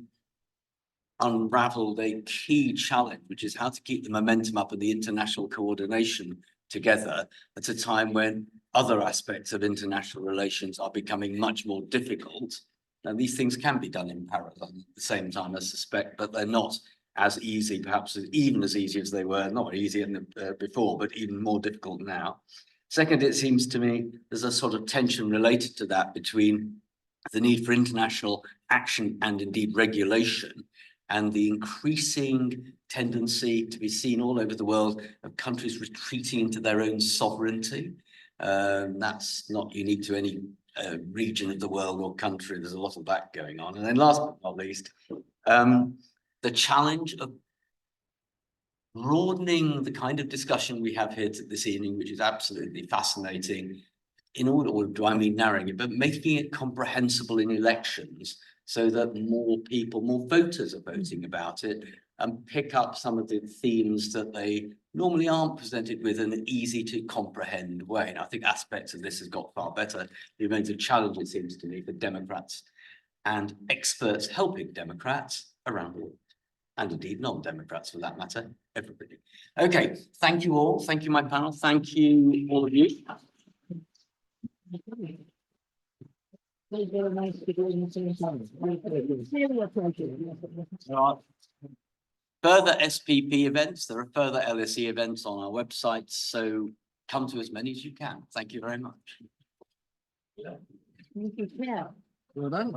Speaker 1: unraveled a key challenge, which is how to keep the momentum up and the international coordination together at a time when other aspects of international relations are becoming much more difficult. Now, these things can be done in parallel at the same time, I suspect, but they're not as easy, perhaps even as easy as they were, not easy before, but even more difficult now. Second, it seems to me there's a sort of tension related to that between the need for international action and indeed regulation, and the increasing tendency to be seen all over the world of countries retreating into their own sovereignty. That's not unique to any region of the world or country. There's a lot of that going on. And then last but not least, the challenge of broadening the kind of discussion we have here this evening, which is absolutely fascinating, in order, or do I mean narrowing it, but making it comprehensible in elections so that more people, more voters are voting about it and pick up some of the themes that they normally aren't presented with in an easy to comprehend way. And I think aspects of this has got far better. It remains a challenge, it seems to me, for Democrats and experts helping Democrats around the world. And indeed non-Democrats for that matter, everybody. Okay, thank you all. Thank you, my panel. Thank you, all of you. Further SPP events, there are further LSE events on our website, so come to as many as you can. Thank you very much.
Speaker 3: Well done.